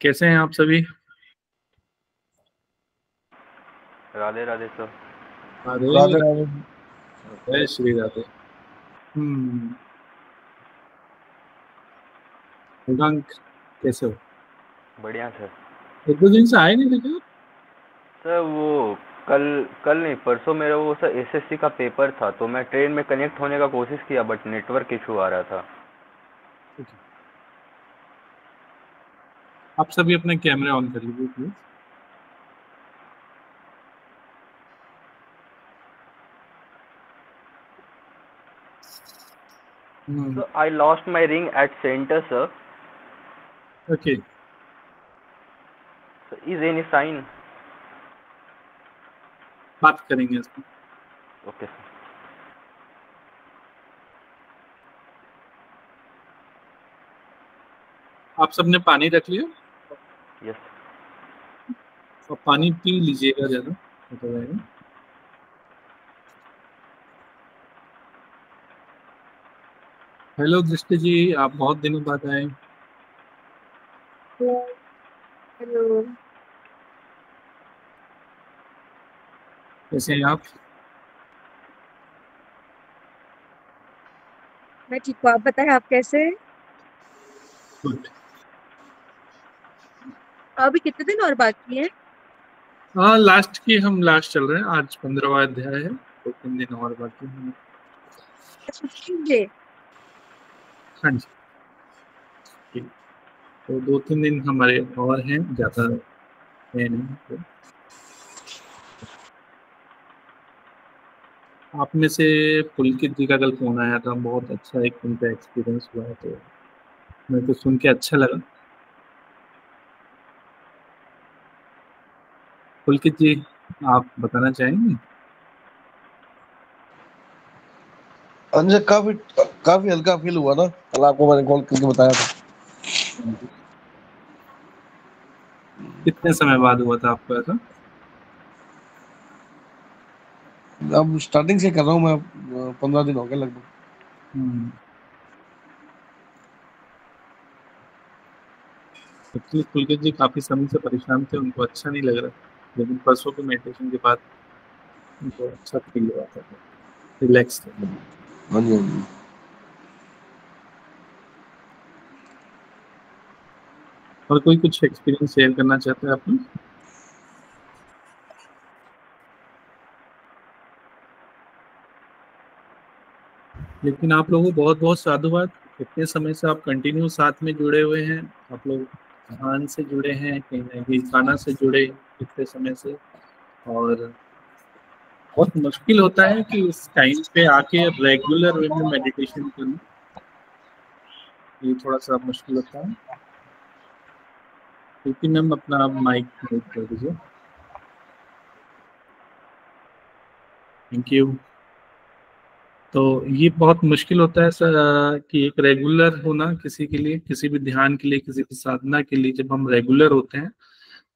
कैसे हैं आप सभी? राधे राधे सर। राधे राधे राधे। जय श्री राधे। हम्म। मृगांक, कैसे हो? बढ़िया सर। एक दो दिन से आए नहीं थे क्या? सर वो कल कल नहीं परसों मेरा वो सर एसएससी का पेपर था, तो मैं ट्रेन में कनेक्ट होने का कोशिश किया बट नेटवर्क इशू आ रहा था। Okay. आप सभी अपने कैमरे ऑन कर लीजिए please. Hmm. Sir I lost my ring at centre sir. Okay. Is any sign? बात करेंगे इसमें। Okay sir. आप सबने पानी रख लिया? यस। और पानी पी लीजिएगा ज्यादा, हो जाएगा। हेलो दृष्टि जी, आप बहुत दिनों बाद आए। हेलो। कैसे हैं आप? मैं ठीक हूँ, आप बताएं आप कैसे हैं? गुड। अभी कितने दिन और बाकी है? हाँ, लास्ट चल रहे हैं। आज 15वां अध्याय है, 2-3 दिन और बाकी हैं। 15 डे। हाँ जी, ठीक। तो 2-3 दिन हमारे और हैं, ज्यादा है नहीं तो। आप में से पुलकित जी का कल फोन आया था, बहुत अच्छा एक उनका एक्सपीरियंस हुआ है, तो मेरे को सुन के अच्छा लगा। पुलकित जी, आप बताना चाहेंगे? अंजय, काफी काफी हल्का फील हुआ ना। कल आपको मैंने कॉल करके बताया था। कितने समय बाद हुआ था आपको ऐसा? अब स्टार्टिंग से कर रहा हूँ मैं, 15 दिन हो गए लगभग। हम्म। एक्चुअली पुलकित जी काफी समय से परेशान थे, उनको अच्छा नहीं लग रहा, लेकिन परसों के मेडिटेशन के बाद उनको अच्छा फील हुआ था, रिलैक्स थे। हाँ जी, हाँ जी। और कोई कुछ एक्सपीरियंस शेयर करना चाहते हैं अपना? लेकिन आप लोगों को बहुत बहुत साधुवाद। इतने समय से आप कंटिन्यू साथ में जुड़े हुए हैं। आप लोग ध्यान से जुड़े हैं, कहीं ना कहीं खाना से जुड़े इतने समय से। और बहुत मुश्किल होता है कि इस टाइम पे आके रेगुलर वे में मेडिटेशन करना, ये थोड़ा सा मुश्किल होता है। क्योंकि मैम अपना माइक म्यूट कर दीजिए। Thank you. तो ये बहुत मुश्किल होता है सर, कि एक रेगुलर होना किसी के लिए, किसी भी ध्यान के लिए, किसी भी साधना के लिए, जब हम रेगुलर होते हैं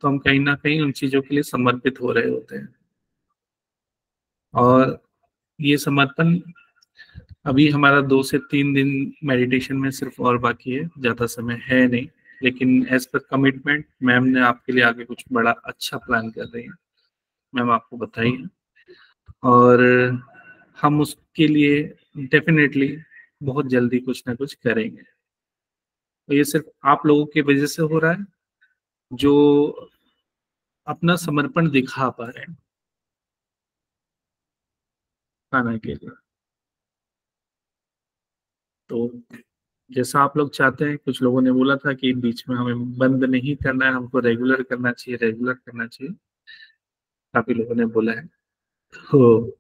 तो हम कहीं ना कहीं उन चीजों के लिए समर्पित हो रहे होते हैं। और ये समर्पण अभी हमारा 2 से 3 दिन मेडिटेशन में सिर्फ और बाकी है, ज्यादा समय है नहीं। लेकिन एज पर कमिटमेंट मैम ने आपके लिए आगे कुछ बड़ा अच्छा प्लान कर रही है, मैम आपको बताइए। और हम उसके लिए डेफिनेटली बहुत जल्दी कुछ ना कुछ करेंगे। तो ये सिर्फ आप लोगों की वजह से हो रहा है, जो अपना समर्पण दिखा पा रहे हैं खाना के लिए। तो जैसा आप लोग चाहते हैं, कुछ लोगों ने बोला था कि बीच में हमें बंद नहीं करना है, हमको रेगुलर करना चाहिए, रेगुलर करना चाहिए, काफी लोगों ने बोला है। तो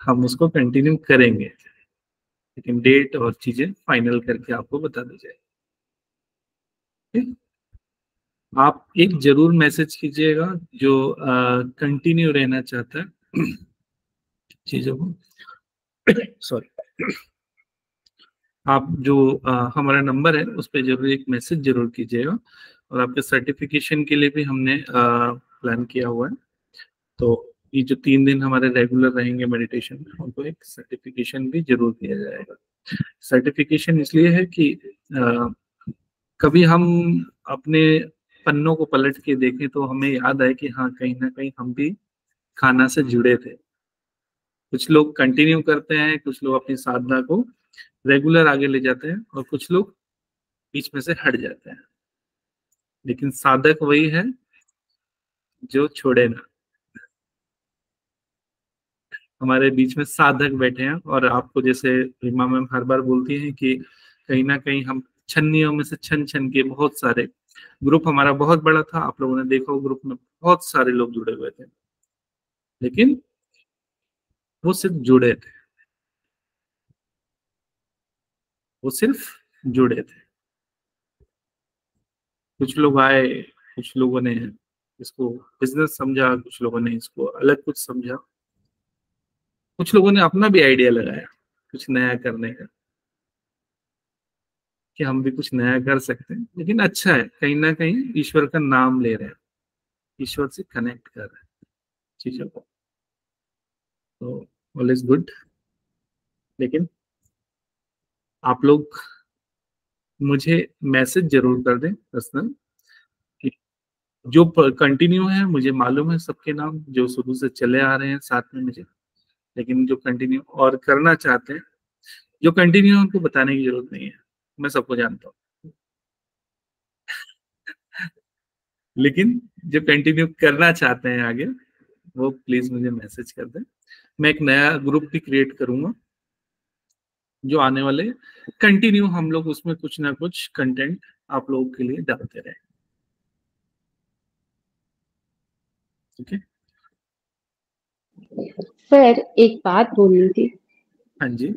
हम उसको कंटिन्यू करेंगे, लेकिन डेट और चीजें फाइनल करके आपको बता दी जाएगी। आप एक जरूर मैसेज कीजिएगा जो कंटिन्यू रहना चाहता है चीजों को। सॉरी। आप जो हमारा नंबर है उस पर जरूर एक मैसेज जरूर कीजिएगा। और आपके सर्टिफिकेशन के लिए भी हमने प्लान किया हुआ है। तो ये जो 3 दिन हमारे रेगुलर रहेंगे मेडिटेशन में, उनको एक सर्टिफिकेशन भी जरूर दिया जाएगा। सर्टिफिकेशन इसलिए है कि कभी हम अपने पन्नों को पलट के देखें तो हमें याद आए कि हाँ, कहीं ना कहीं हम भी खाना से जुड़े थे। कुछ लोग कंटिन्यू करते हैं, कुछ लोग अपनी साधना को रेगुलर आगे ले जाते हैं, और कुछ लोग बीच में से हट जाते हैं। लेकिन साधक वही है जो छोड़े ना। हमारे बीच में साधक बैठे हैं, और आपको जैसे रीमा मैम हर बार बोलती हैं कि कहीं ना कहीं हम छन्नियों में से छन छन के बहुत सारे, ग्रुप हमारा बहुत बड़ा था, आप लोगों ने देखा ग्रुप में बहुत सारे लोग जुड़े हुए थे, लेकिन वो सिर्फ जुड़े थे, वो सिर्फ जुड़े थे। कुछ लोग आए, कुछ लोगों ने इसको बिजनेस समझा, कुछ लोगों ने इसको अलग कुछ समझा, कुछ लोगों ने अपना भी आइडिया लगाया कुछ नया करने का, कि हम भी कुछ नया कर सकते हैं। लेकिन अच्छा है, कहीं ना कहीं ईश्वर का नाम ले रहे हैं, ईश्वर से कनेक्ट कर रहे हैं चीजों को, तो ऑल इज गुड। लेकिन आप लोग मुझे मैसेज जरूर कर दें पर्सनल, कि जो कंटिन्यू है, मुझे मालूम है सबके नाम जो शुरू से चले आ रहे हैं साथ में मुझे, लेकिन जो कंटिन्यू और करना चाहते हैं, जो कंटिन्यू है उनको बताने की जरूरत नहीं है, मैं सबको जानता हूँ। लेकिन जो कंटिन्यू करना चाहते हैं आगे, वो प्लीज मुझे मैसेज कर दें। मैं एक नया ग्रुप भी क्रिएट करूंगा, जो आने वाले कंटिन्यू हम लोग उसमें कुछ ना कुछ कंटेंट आप लोगों के लिए डालते रहे। ठीक है सर, एक बात बोलनी थी। हाँ जी।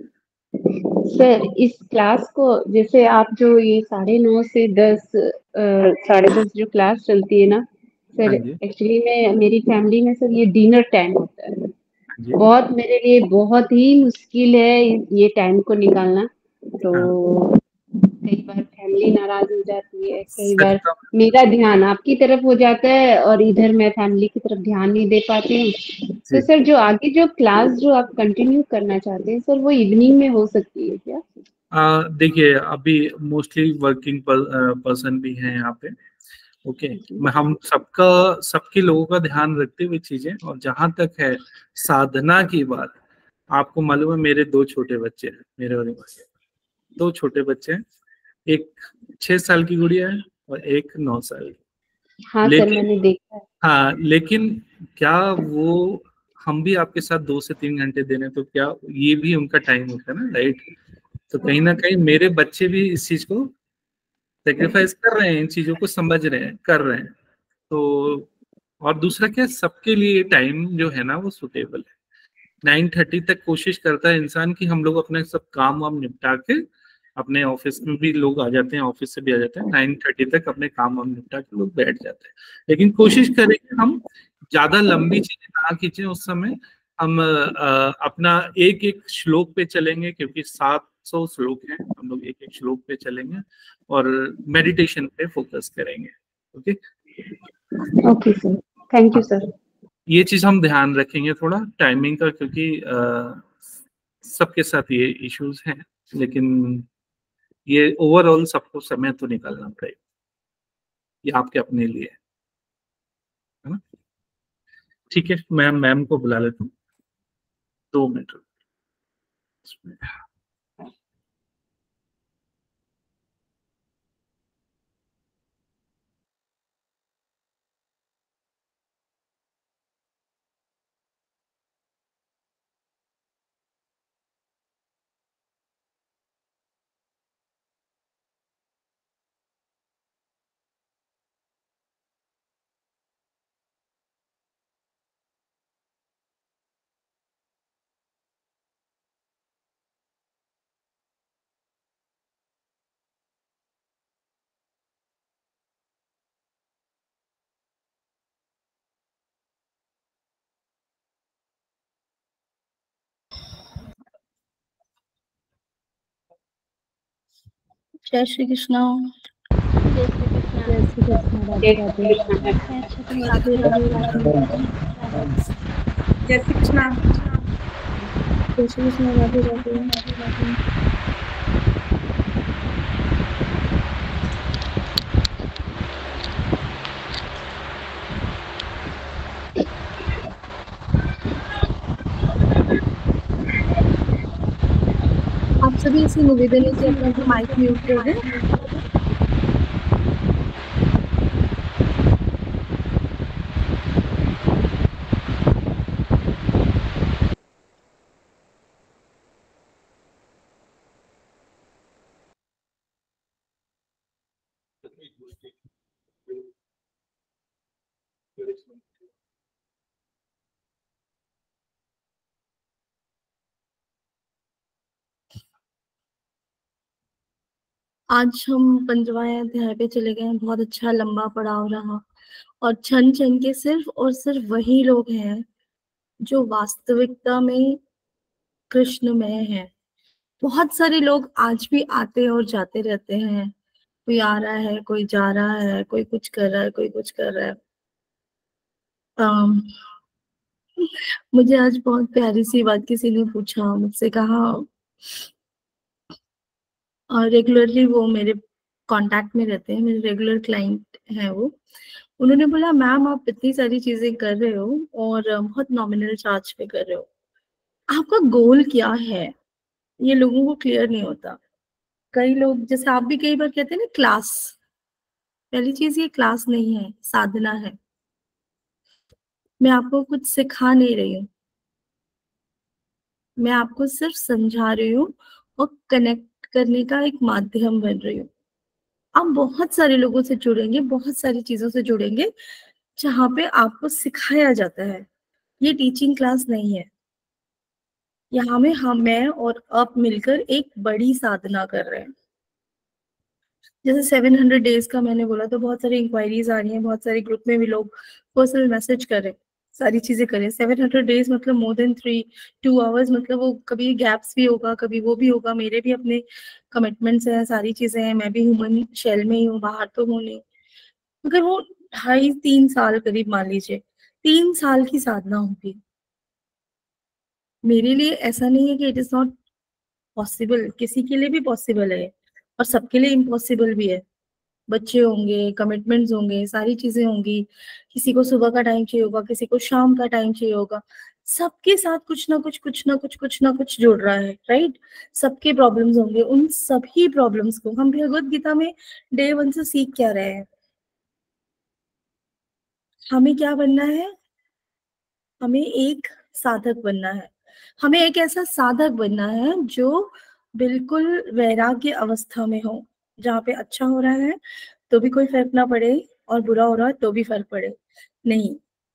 सर, इस क्लास को जैसे आप जो ये 9:30 से 10, 10:30 जो क्लास चलती है ना सर, हाँ जी। एक्चुअली में मेरी फैमिली में सर ये डिनर टाइम होता है। हाँ जी। बहुत मेरे लिए बहुत ही मुश्किल है ये टाइम को निकालना। तो कई बार फैमिली नाराज हो जाती है, कई बार मेरा ध्यान आपकी तरफ हो जाता है और इधर मैं फैमिली की तरफ ध्यान नहीं दे पाती हूँ। तो सर, जो आगे जो क्लास जो आप कंटिन्यू करना चाहते हैं सर, वो इवनिंग में हो सकती है क्या? देखिए, अभी मोस्टली वर्किंग पर्सन भी हैं यहाँ पे। ओके, हम सबके लोगों का ध्यान रखते हुए चीजें, और जहां तक है साधना की बात, आपको मालूम है मेरे 2 छोटे बच्चे हैं, मेरे और 2 छोटे बच्चे हैं, एक 6 साल की गुड़िया है और एक 9 साल की। हाँ सर, मैंने देखा है। हाँ, लेकिन क्या वो हम भी आपके साथ 2 से 3 घंटे दे रहे हैं, तो क्या ये भी उनका टाइम होता है ना, राइट? तो कहीं ना कहीं मेरे बच्चे भी इस चीज को सेक्रीफाइस कर रहे हैं, इन चीजों को समझ रहे हैं, कर रहे हैं। तो और दूसरा क्या, सबके लिए टाइम जो है ना वो सुटेबल है। 9:30 तक कोशिश करता है इंसान कि हम लोग अपने सब काम वाम निपटा के, अपने ऑफिस में भी लोग आ जाते हैं, ऑफिस से भी आ जाते हैं, 9:30 तक अपने काम वाम निपटा के लोग बैठ जाते हैं। लेकिन कोशिश करेंगे हम ज्यादा लंबी चीजें ना खींचे उस समय। हम अपना एक एक श्लोक पे चलेंगे, क्योंकि 700 श्लोक हैं, हम लोग एक एक श्लोक पे चलेंगे और मेडिटेशन पे फोकस करेंगे। Okay okay sir, thank you sir. ये चीज हम ध्यान रखेंगे थोड़ा टाइमिंग का, क्योंकि सबके साथ ये इश्यूज हैं, लेकिन ये ओवरऑल सबको समय तो निकालना पड़ेगा, ये आपके अपने लिए है ना। ठीक है, मैं मैम को बुला लेता हूँ, 2 मिनट। जय श्री कृष्णा। जय श्री कृष्ण। राधे राधे। राधे राधे। जय श्री कृष्णा। जय श्री कृष्ण। राधे राधे। सभी से निवेदन है कि अपना अपना माइक म्यूट कर दें। आज हम 15वें अध्याय पे चले गए हैं। बहुत अच्छा लंबा पड़ाव रहा और छन छन के सिर्फ और सिर्फ वही लोग हैं जो वास्तविकता में कृष्णमय हैं। बहुत सारे लोग आज भी आते और जाते रहते हैं। कोई आ रहा है, कोई जा रहा है, कोई कुछ कर रहा है, कोई कुछ कर रहा है। मुझे आज बहुत प्यारी सी बात किसी ने पूछा, मुझसे कहा, और रेगुलरली वो मेरे कांटेक्ट में रहते हैं, मेरे रेगुलर क्लाइंट हैं वो। उन्होंने बोला, मैम आप इतनी सारी चीजें कर रहे हो और बहुत नॉमिनल चार्ज पे कर रहे हो, आपका गोल क्या है? ये लोगों को क्लियर नहीं होता। कई लोग, जैसे आप भी कई बार कहते हैं ना क्लास, पहली चीज ये क्लास नहीं है, साधना है। मैं आपको कुछ सिखा नहीं रही हूँ, मैं आपको सिर्फ समझा रही हूँ और कनेक्ट करने का एक माध्यम बन रही हूँ। आप बहुत सारे लोगों से जुड़ेंगे, बहुत सारी चीजों से जुड़ेंगे जहाँ पे आपको सिखाया जाता है। ये टीचिंग क्लास नहीं है। यहाँ में मैं और आप मिलकर एक बड़ी साधना कर रहे हैं। जैसे 700 डेज का मैंने बोला, तो बहुत सारी इंक्वायरीज आ रही हैं, बहुत सारे ग्रुप में भी लोग पर्सनल मैसेज कर रहे हैं, सारी चीजें करें। 700 डेज मतलब मोर देन 2 आवर्स, मतलब वो कभी गैप्स भी होगा, कभी वो भी होगा। मेरे भी अपने कमिटमेंट्स हैं, सारी चीजें हैं। मैं भी ह्यूमन शेल में ही हूँ, बाहर तो हूँ नहीं। मगर वो 2.5-3 साल करीब, मान लीजिए 3 साल की साधना होगी। मेरे लिए ऐसा नहीं है कि इट इज नॉट पॉसिबल, किसी के लिए भी पॉसिबल है और सबके लिए इम्पॉसिबल भी है। बच्चे होंगे, कमिटमेंट्स होंगे, सारी चीजें होंगी। किसी को सुबह का टाइम चाहिए होगा, किसी को शाम का टाइम चाहिए होगा। सबके साथ कुछ ना कुछ, कुछ ना कुछ, कुछ ना कुछ जुड़ रहा है, राइट? सबके प्रॉब्लम्स होंगे। उन सभी प्रॉब्लम्स को हम भगवत गीता में डे 1 से सीख क्या रहे हैं? हमें क्या बनना है? हमें एक साधक बनना है। हमें एक ऐसा साधक बनना है जो बिल्कुल वैराग्य अवस्था में हो, जहाँ पे अच्छा हो रहा है तो भी कोई फर्क ना पड़े और बुरा हो रहा है तो भी फर्क पड़े नहीं।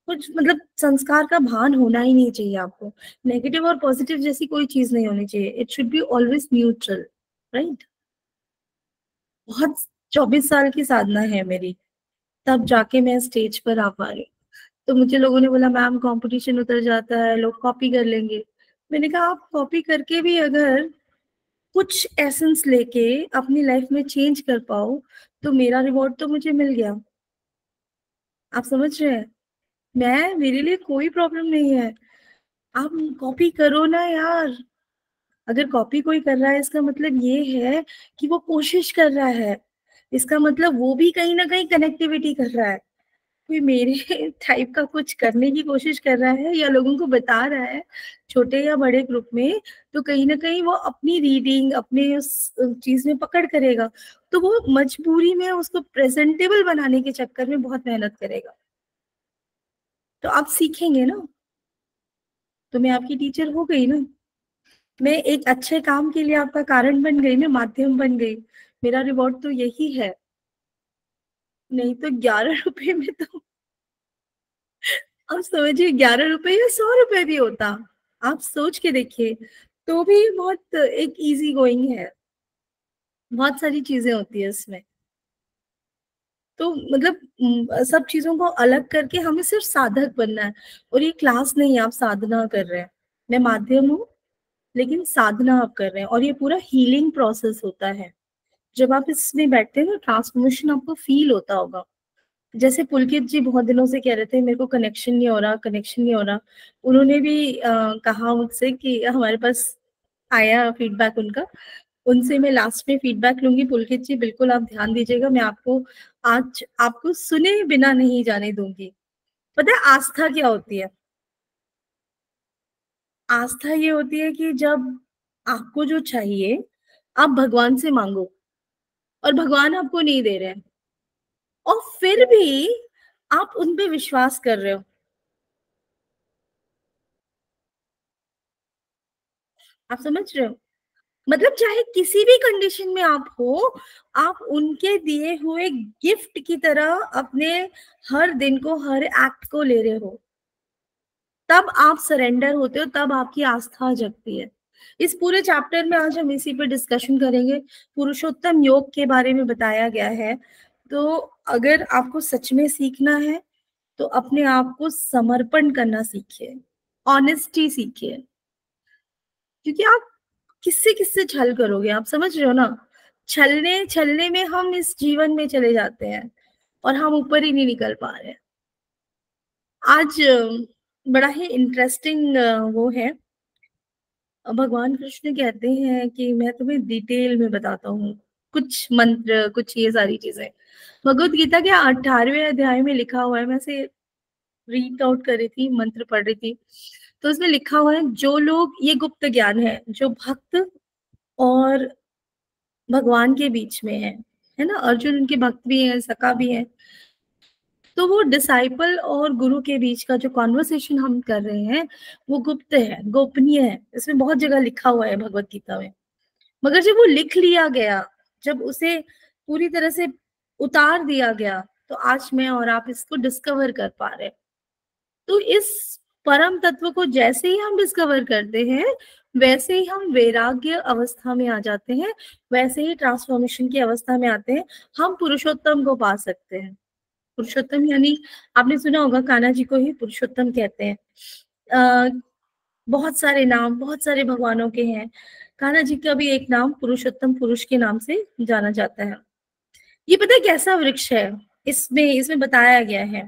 कुछ मतलब संस्कार का भान होना ही नहीं चाहिए आपको। नेगेटिव और पॉजिटिव जैसी कोई चीज नहीं होनी चाहिए। It should be always neutral, right? बहुत 24 साल की साधना है मेरी, तब जाके मैं स्टेज पर आ पा रही। तो मुझे लोगों ने बोला, मैम कंपटीशन उतर जाता है, लोग कॉपी कर लेंगे। मैंने कहा, आप कॉपी करके भी अगर कुछ एसेंस लेके अपनी लाइफ में चेंज कर पाओ तो मेरा रिवॉर्ड तो मुझे मिल गया। आप समझ रहे हैं? मेरे लिए कोई प्रॉब्लम नहीं है। आप कॉपी करो ना यार। अगर कॉपी कोई कर रहा है, इसका मतलब ये है कि वो कोशिश कर रहा है। इसका मतलब वो भी कहीं ना कहीं कनेक्टिविटी कर रहा है। कोई मेरे टाइप का कुछ करने की कोशिश कर रहा है या लोगों को बता रहा है, छोटे या बड़े ग्रुप में, तो कहीं ना कहीं वो अपनी रीडिंग, अपने उस चीज में पकड़ करेगा। तो वो मजबूरी में उसको प्रेजेंटेबल बनाने के चक्कर में बहुत मेहनत करेगा। तो आप सीखेंगे ना, तो मैं आपकी टीचर हो गई ना। मैं एक अच्छे काम के लिए आपका कारण बन गई ना, माध्यम बन गई। मेरा रिवॉर्ड तो यही है। नहीं तो 11 रुपए में तो आप समझिए, 11 रुपए या 100 रुपए भी होता, आप सोच के देखिए, तो भी बहुत एक इजी गोइंग है। बहुत सारी चीजें होती है इसमें। तो मतलब सब चीजों को अलग करके हमें सिर्फ साधक बनना है। और ये क्लास नहीं है, आप साधना कर रहे हैं। मैं माध्यम हूँ, लेकिन साधना आप कर रहे हैं, और ये पूरा हीलिंग प्रोसेस होता है। जब आप इसमें बैठते हैं ना, ट्रांसफॉर्मेशन आपको फील होता होगा। जैसे पुलकित जी बहुत दिनों से कह रहे थे, मेरे को कनेक्शन नहीं हो रहा, कनेक्शन नहीं हो रहा। उन्होंने भी कहा मुझसे कि हमारे पास आया फीडबैक उनका। उनसे मैं लास्ट में फीडबैक लूंगी। पुलकित जी बिल्कुल आप ध्यान दीजिएगा, मैं आपको आज आपको सुने बिना नहीं जाने दूंगी। पता है आस्था क्या होती है? आस्था ये होती है कि जब आपको जो चाहिए आप भगवान से मांगो और भगवान आपको नहीं दे रहे हैं, और फिर भी आप उन पे विश्वास कर रहे हो। आप समझ रहे हो? मतलब चाहे किसी भी कंडीशन में आप हो, आप उनके दिए हुए गिफ्ट की तरह अपने हर दिन को, हर एक्ट को ले रहे हो, तब आप सरेंडर होते हो, तब आपकी आस्था जगती है। इस पूरे चैप्टर में आज हम इसी पे डिस्कशन करेंगे। पुरुषोत्तम योग के बारे में बताया गया है। तो अगर आपको सच में सीखना है तो अपने आप को समर्पण करना सीखिए, ऑनेस्टी सीखिए, क्योंकि आप किससे किससे छल करोगे? आप समझ रहे हो ना? छलने छलने में हम इस जीवन में चले जाते हैं और हम ऊपर ही नहीं निकल पा रहे हैं। आज बड़ा ही इंटरेस्टिंग वो है, भगवान कृष्ण कहते हैं कि मैं तुम्हें डिटेल में बताता हूँ कुछ मंत्र, कुछ ये सारी चीजें। भगवत गीता के 18वें अध्याय में लिखा हुआ है, मैं से रीड आउट कर रही थी, मंत्र पढ़ रही थी, तो उसमें लिखा हुआ है जो लोग, ये गुप्त ज्ञान है, जो भक्त और भगवान के बीच में है ना, अर्जुन उनके भक्त भी है, सखा भी है, तो वो डिसाइपल और गुरु के बीच का जो कॉन्वर्सेशन हम कर रहे हैं वो गुप्त है, गोपनीय है। इसमें बहुत जगह लिखा हुआ है भगवत गीता में, मगर जब वो लिख लिया गया, जब उसे पूरी तरह से उतार दिया गया, तो आज मैं और आप इसको डिस्कवर कर पा रहे हैं। तो इस परम तत्व को जैसे ही हम डिस्कवर करते हैं, वैसे ही हम वैराग्य अवस्था में आ जाते हैं, वैसे ही ट्रांसफॉर्मेशन की अवस्था में आते हैं, हम पुरुषोत्तम को पा सकते हैं। पुरुषोत्तम यानी आपने सुना होगा, कान्हा जी को ही पुरुषोत्तम कहते हैं। बहुत सारे नाम, बहुत सारे भगवानों के हैं, कान्हा जी का भी एक नाम पुरुषोत्तम पुरुष के नाम से जाना जाता है। ये पता है कैसा वृक्ष है? इसमें बताया गया है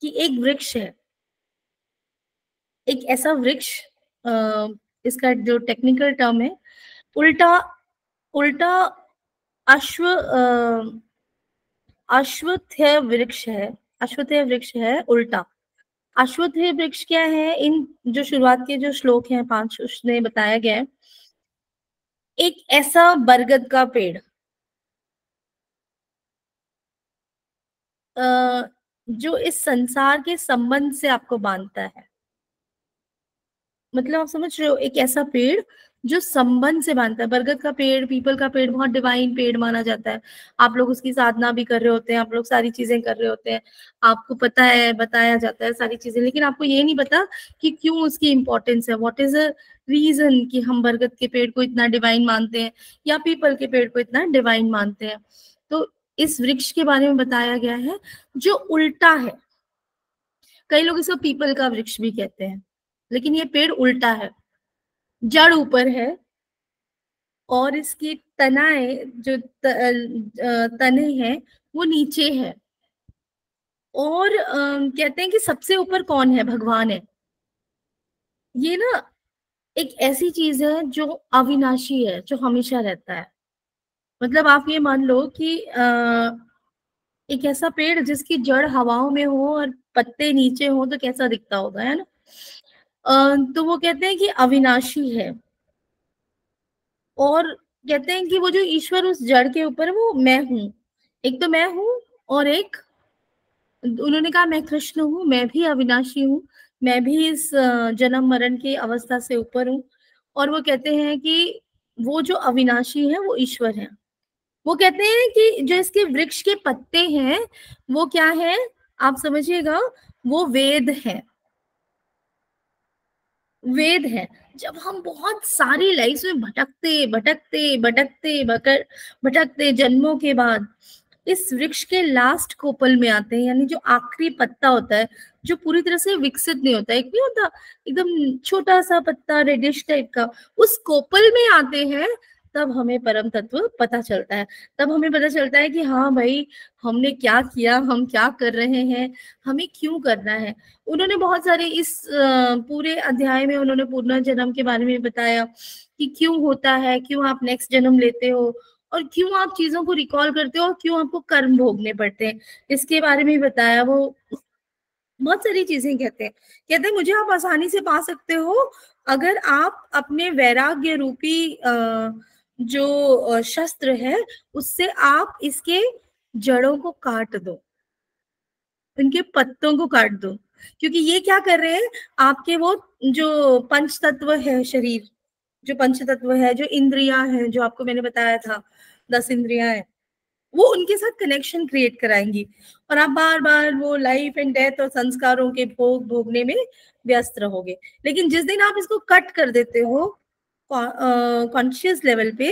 कि एक वृक्ष है, एक ऐसा वृक्ष, इसका जो टेक्निकल टर्म है, उल्टा उल्टा अश्व अश्वत्थ वृक्ष है। अश्वत्थ वृक्ष है उल्टा। अश्वत्थ वृक्ष क्या है? इन जो शुरुआत के जो श्लोक हैं 5, उसमें बताया गया है एक ऐसा बरगद का पेड़ जो इस संसार के संबंध से आपको बांधता है। मतलब आप समझ रहे हो, एक ऐसा पेड़ जो संबंध से बांधता है। बरगद का पेड़, पीपल का पेड़ बहुत डिवाइन पेड़ माना जाता है। आप लोग उसकी साधना भी कर रहे होते हैं, आप लोग सारी चीजें कर रहे होते हैं, आपको पता है, बताया जाता है सारी चीजें, लेकिन आपको ये नहीं पता कि क्यों उसकी इंपॉर्टेंस है, व्हाट इज द रीजन कि हम बरगद के पेड़ को इतना डिवाइन मानते हैं या पीपल के पेड़ को इतना डिवाइन मानते हैं। तो इस वृक्ष के बारे में बताया गया है जो उल्टा है। कई लोग इसको पीपल का वृक्ष भी कहते हैं, लेकिन ये पेड़ उल्टा है, जड़ ऊपर है और इसकी तनाएं जो तने हैं वो नीचे है। और कहते हैं कि सबसे ऊपर कौन है? भगवान है। ये ना एक ऐसी चीज है जो अविनाशी है, जो हमेशा रहता है। मतलब आप ये मान लो कि एक ऐसा पेड़ जिसकी जड़ हवाओं में हो और पत्ते नीचे हो तो कैसा दिखता होगा, है ना? तो वो कहते हैं कि अविनाशी है। और कहते हैं कि वो जो ईश्वर उस जड़ के ऊपर है वो मैं हूँ। एक तो मैं हूँ और एक उन्होंने कहा मैं कृष्ण हूँ, मैं भी अविनाशी हूँ, मैं भी इस जन्म मरण की अवस्था से ऊपर हूँ। और वो कहते हैं कि वो जो अविनाशी है वो ईश्वर है। वो कहते हैं कि जो इसके वृक्ष के पत्ते हैं वो क्या है? आप समझिएगा, वो वेद है। वेद है। जब हम बहुत सारी लाइफ में भटकते भटकते भटकते भटकते जन्मों के बाद इस वृक्ष के लास्ट कोपल में आते हैं, यानी जो आखिरी पत्ता होता है, जो पूरी तरह से विकसित नहीं होता, एक नहीं होता एकदम छोटा सा पत्ता रेडिश टाइप का, उस कोपल में आते हैं, तब हमें परम तत्व पता चलता है। तब हमें पता चलता है कि हाँ भाई, हमने क्या किया, हम क्या कर रहे हैं, हमें क्यों करना है। उन्होंने बहुत सारे इस पूरे अध्याय में उन्होंने पुनर्जन्म के बारे में बताया कि क्यों होता है, क्यों आप नेक्स्ट जन्म लेते हो, और क्यों आप चीजों को रिकॉल करते हो, और क्यों आपको कर्म भोगने पड़ते हैं, इसके बारे में बताया। वो बहुत सारी चीजें कहते हैं मुझे आप आसानी से पा सकते हो अगर आप अपने वैराग्य रूपी जो शस्त्र है उससे आप इसके जड़ों को काट दो, इनके पत्तों को काट दो, क्योंकि ये क्या कर रहे हैं, आपके वो जो पंच तत्व है शरीर, जो पंच तत्व है, जो इंद्रियां हैं, जो आपको मैंने बताया था 10 इंद्रियां हैं, वो उनके साथ कनेक्शन क्रिएट कराएंगी और आप बार बार वो लाइफ एंड डेथ और संस्कारों के भोग भोगने में व्यस्त रहोगे। लेकिन जिस दिन आप इसको कट कर देते हो कॉन्शियस लेवल पे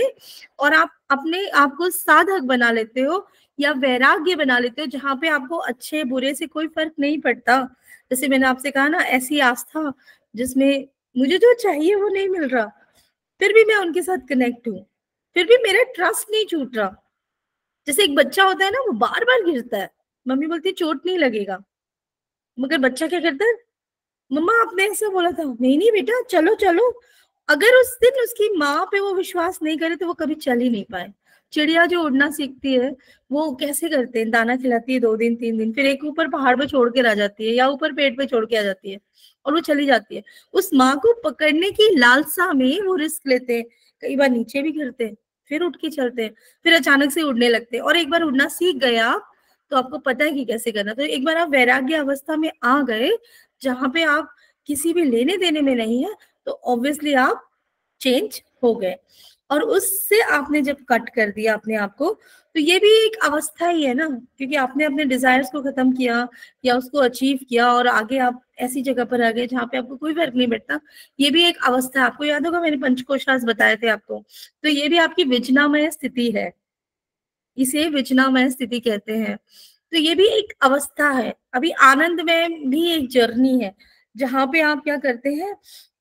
और आप अपने आप को साधक बना लेते हो या वैराग्य बना लेते हो, जहां पे आपको अच्छे बुरे से कोई फर्क नहीं पड़ता, जैसे मैंने आपसे कहा ना, ऐसी आस्था जिसमें मुझे जो चाहिए वो नहीं मिल रहा, फिर भी मैं उनके साथ कनेक्ट हूँ, फिर भी मेरा ट्रस्ट नहीं छूट रहा। जैसे एक बच्चा होता है ना, वो बार बार गिरता है, मम्मी बोलती है चोट नहीं लगेगा, मगर बच्चा क्या करता है, मम्मा आपने ऐसा बोला था, नहीं नहीं बेटा चलो चलो। अगर उस दिन उसकी माँ पे वो विश्वास नहीं करे तो वो कभी चल ही नहीं पाए। चिड़िया जो उड़ना सीखती है वो कैसे करते हैं, दाना खिलाती है 2 दिन 3 दिन, फिर एक ऊपर पहाड़ पे छोड़ के आ जाती है या ऊपर पेड़ पे छोड़ के आ जाती है और वो चली जाती है। उस माँ को पकड़ने की लालसा में वो रिस्क लेते हैं, कई बार नीचे भी गिरते हैं, फिर उठ के चलते हैं, फिर अचानक से उड़ने लगते हैं। और एक बार उड़ना सीख गया तो आपको पता है कि कैसे करना। तो एक बार आप वैराग्य अवस्था में आ गए जहां पे आप किसी भी लेने देने में नहीं है, तो ऑब्वियसली आप चेंज हो गए। और उससे आपने जब कट कर दिया अपने आप को, तो ये भी एक अवस्था ही है ना, क्योंकि आपने अपने डिजायर्स को खत्म किया या उसको अचीव किया और आगे आप ऐसी जगह पर आ गए जहाँ पे आपको कोई फर्क नहीं पड़ता। ये भी एक अवस्था है। आपको याद होगा मैंने पंचकोशास बताए थे आपको, तो ये भी आपकी विजनामय स्थिति है, इसे विजनामय स्थिति कहते हैं। तो ये भी एक अवस्था है। अभी आनंद में भी एक जर्नी है जहां पे आप क्या करते हैं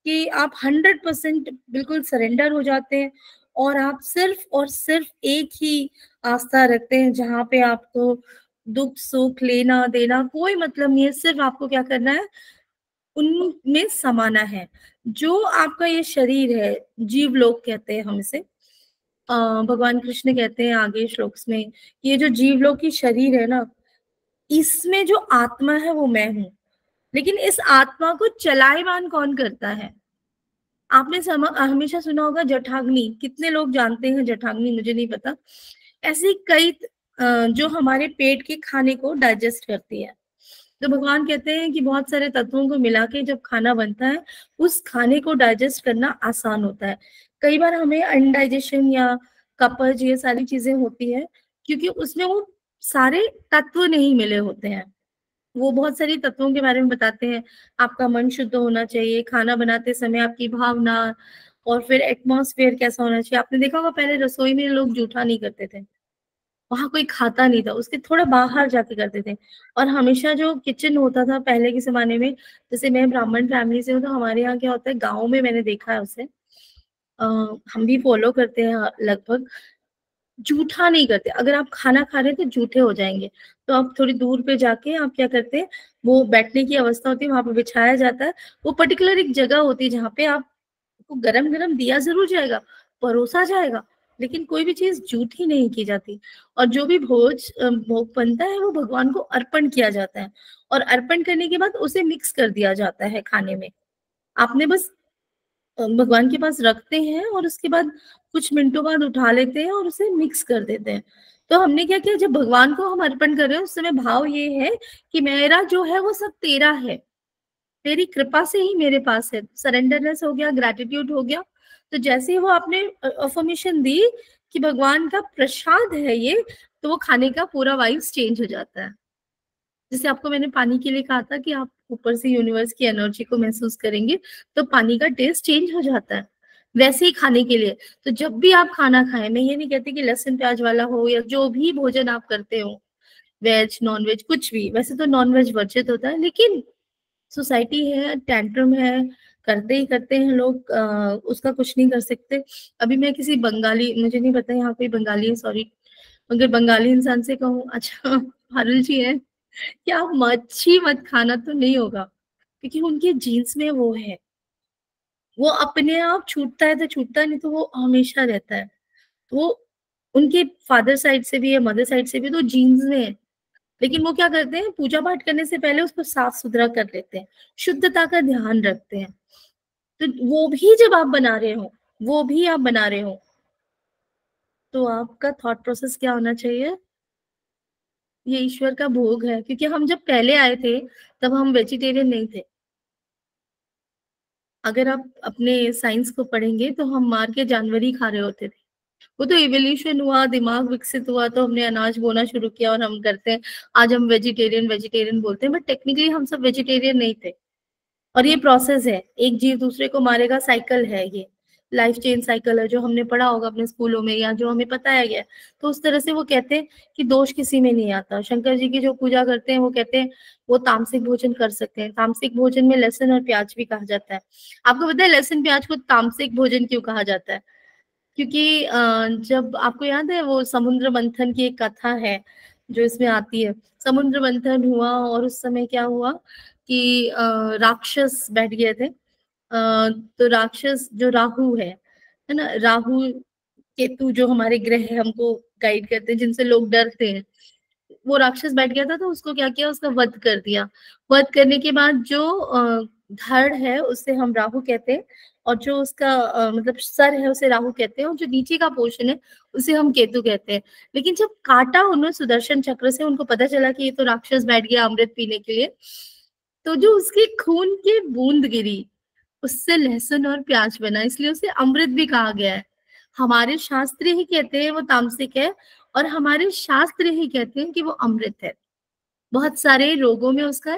कि आप 100% बिल्कुल सरेंडर हो जाते हैं और आप सिर्फ और सिर्फ एक ही आस्था रखते हैं, जहां पे आपको दुख सुख लेना देना कोई मतलब नहीं है, सिर्फ आपको क्या करना है, उनमें समाना है। जो आपका ये शरीर है, जीव लोक कहते हैं हम इसे, भगवान कृष्ण कहते हैं आगे श्लोक्स में, ये जो जीवलोक की शरीर है ना, इसमें जो आत्मा है वो मैं हूं। लेकिन इस आत्मा को चलायमान कौन करता है? आपने हमेशा सुना होगा जठाग्नि, कितने लोग जानते हैं जठाग्नि, मुझे नहीं पता। ऐसी कई जो हमारे पेट के खाने को डाइजेस्ट करती है। तो भगवान कहते हैं कि बहुत सारे तत्वों को मिला के जब खाना बनता है, उस खाने को डाइजेस्ट करना आसान होता है। कई बार हमें अनडाइजेशन या कपज ये सारी चीजें होती है क्योंकि उसमें वो सारे तत्व नहीं मिले होते हैं। वो बहुत सारी तत्वों के बारे में बताते हैं, आपका मन शुद्ध होना चाहिए, खाना बनाते समय आपकी भावना, और फिर एटमॉस्फेयर कैसा होना चाहिए। आपने देखा होगा पहले रसोई में लोग जूठा नहीं करते थे, वहां कोई खाता नहीं था, उसके थोड़ा बाहर जाके करते थे। और हमेशा जो किचन होता था पहले के जमाने में, जैसे मैं ब्राह्मण फैमिली से हूँ तो हमारे यहाँ क्या होता है, गाँव में मैंने देखा है उसे, हम भी फॉलो करते हैं लगभग, जूठा नहीं करते। अगर आप खाना खा रहे हैं तो जूठे हो जाएंगे, तो आप थोड़ी दूर पे जाके आप क्या करते हैं, वो बैठने की अवस्था होती है, वहां पे बिछाया जाता है। वो पर्टिकुलर एक जगह होती है जहाँ पे आपको गरम गरम दिया जरूर जाएगा, परोसा जाएगा, लेकिन कोई भी चीज जूठी नहीं की जाती। और जो भी भोग बनता है वो भगवान को अर्पण किया जाता है, और अर्पण करने के बाद उसे मिक्स कर दिया जाता है खाने में। आपने बस भगवान के पास रखते हैं और उसके बाद कुछ मिनटों बाद उठा लेते हैं और उसे मिक्स कर देते हैं। तो हमने क्या किया, जब भगवान को हम अर्पण कर रहे हैं उस समय भाव ये है कि मेरा जो है वो सब तेरा है, तेरी कृपा से ही मेरे पास है। सरेंडरनेस हो गया, ग्रैटिट्यूड हो गया। तो जैसे ही वो आपने अफर्मेशन दी कि भगवान का प्रसाद है ये, तो वो खाने का पूरा वाइब्स चेंज हो जाता है। जैसे आपको मैंने पानी के लिए कहा था कि आप ऊपर से यूनिवर्स की एनर्जी को महसूस करेंगे तो पानी का टेस्ट चेंज हो जाता है, वैसे ही खाने के लिए। तो जब भी आप खाना खाएं, मैं ये नहीं कहती कि लहसुन प्याज वाला हो या जो भी भोजन आप करते हो, वेज नॉन वेज कुछ भी, वैसे तो नॉन वेज वर्जित होता है, लेकिन सोसाइटी है, टैंट्रम है, करते ही करते हैं लोग, उसका कुछ नहीं कर सकते। अभी मैं किसी बंगाली, मुझे नहीं पता यहाँ कोई बंगाली है, सॉरी, अगर बंगाली इंसान से कहूँ अच्छा पारुल जी है कि आप मच्छी मत खाना, तो नहीं होगा, क्योंकि उनके जीन्स में वो है, वो अपने आप छूटता है तो छूटता है, नहीं तो वो हमेशा रहता है। तो वो उनके फादर साइड से भी है, मदर साइड से भी, तो जीन्स में है। लेकिन वो क्या करते हैं, पूजा पाठ करने से पहले उसको साफ सुथरा कर लेते हैं, शुद्धता का ध्यान रखते हैं। तो वो भी जब आप बना रहे हो, वो भी आप बना रहे हो, तो आपका थॉट प्रोसेस क्या होना चाहिए? ये ईश्वर का भोग है, क्योंकि हम जब पहले आए थे तब हम वेजिटेरियन नहीं थे। अगर आप अपने साइंस को पढ़ेंगे तो हम मार के जानवर ही खा रहे होते थे। वो तो इवोल्यूशन हुआ, दिमाग विकसित हुआ, तो हमने अनाज बोना शुरू किया और हम करते हैं। आज हम वेजिटेरियन वेजिटेरियन बोलते हैं, बट टेक्निकली हम सब वेजिटेरियन नहीं थे। और ये प्रोसेस है, एक जीव दूसरे को मारेगा, साइकिल है, ये लाइफ चेन साइकिल है, जो हमने पढ़ा होगा अपने स्कूलों में या जो हमें बताया गया। तो उस तरह से वो कहते हैं कि दोष किसी में नहीं आता। शंकर जी की जो पूजा करते हैं वो कहते हैं वो तामसिक भोजन कर सकते हैं। तामसिक भोजन में लहसुन और प्याज भी कहा जाता है। आपको पता है लहसुन प्याज को तामसिक भोजन क्यों कहा जाता है? क्योंकि जब आपको याद है वो समुद्र मंथन की एक कथा है जो इसमें आती है। समुद्र मंथन हुआ और उस समय क्या हुआ कि राक्षस बैठ गए थे। तो राक्षस जो राहु है ना, राहु केतु जो हमारे ग्रह हमको गाइड करते हैं, जिनसे लोग डरते हैं, वो राक्षस बैठ गया था। तो उसको क्या किया, उसका वध कर दिया। वध करने के बाद जो धड़ है उसे हम राहु कहते हैं, और जो उसका मतलब सर है उसे राहु कहते हैं, और जो नीचे का पोर्शन है उसे हम केतु कहते हैं। लेकिन जब काटा उन्होंने सुदर्शन चक्र से, उनको पता चला कि ये तो राक्षस बैठ गया अमृत पीने के लिए, तो जो उसके खून की बूंद गिरी उससे लहसुन और प्याज बना, इसलिए उसे अमृत भी कहा गया है। हमारे शास्त्र ही कहते हैं वो तामसिक है, और हमारे शास्त्र ही कहते हैं कि वो अमृत है। बहुत सारे रोगों में उसका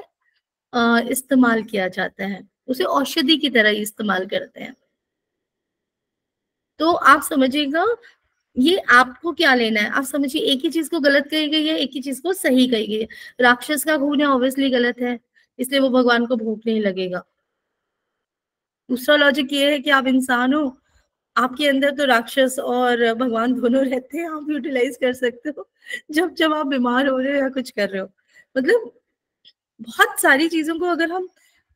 इस्तेमाल किया जाता है, उसे औषधि की तरह ही इस्तेमाल करते हैं। तो आप समझिएगा, ये आपको क्या लेना है, आप समझिए एक ही चीज को गलत कही गई है, एक ही चीज को सही कही गई है। राक्षस का खून है, ऑब्वियसली गलत है, इसलिए वो भगवान को भूख नहीं लगेगा। दूसरा लॉजिक ये है कि आप इंसान हो, आपके अंदर तो राक्षस और भगवान दोनों रहते हैं, आप यूटिलाइज कर सकते हो जब जब आप बीमार हो रहे हो या कुछ कर रहे हो। मतलब बहुत सारी चीजों को अगर हम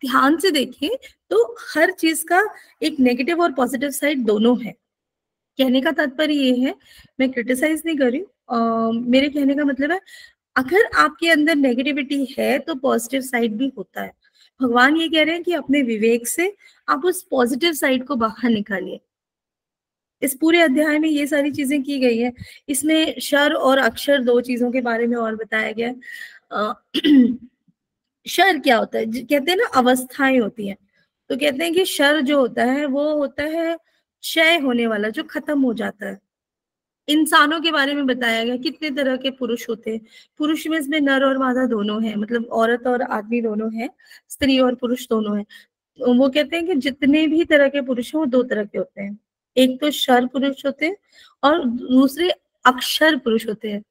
ध्यान से देखें तो हर चीज का एक नेगेटिव और पॉजिटिव साइड दोनों है। कहने का तात्पर्य ये है, मैं क्रिटिसाइज नहीं कर रही हूँ, मेरे कहने का मतलब है अगर आपके अंदर नेगेटिविटी है तो पॉजिटिव साइड भी होता है। भगवान ये कह रहे हैं कि अपने विवेक से आप उस पॉजिटिव साइड को बाहर निकालिए। इस पूरे अध्याय में ये सारी चीजें की गई है। इसमें शर और अक्षर दो चीजों के बारे में और बताया गया है। शर क्या होता है, कहते हैं ना अवस्थाएं होती हैं, तो कहते हैं कि शर जो होता है वो होता है क्षय होने वाला, जो खत्म हो जाता है। इंसानों के बारे में बताया गया कितने तरह के पुरुष होते हैं। पुरुष में इसमें नर और मादा दोनों हैं, मतलब औरत और आदमी दोनों हैं, स्त्री और पुरुष दोनों हैं। वो कहते हैं कि जितने भी तरह के पुरुष हैं वो दो तरह के होते हैं, एक तो शर पुरुष होते हैं और दूसरे अक्षर पुरुष होते हैं।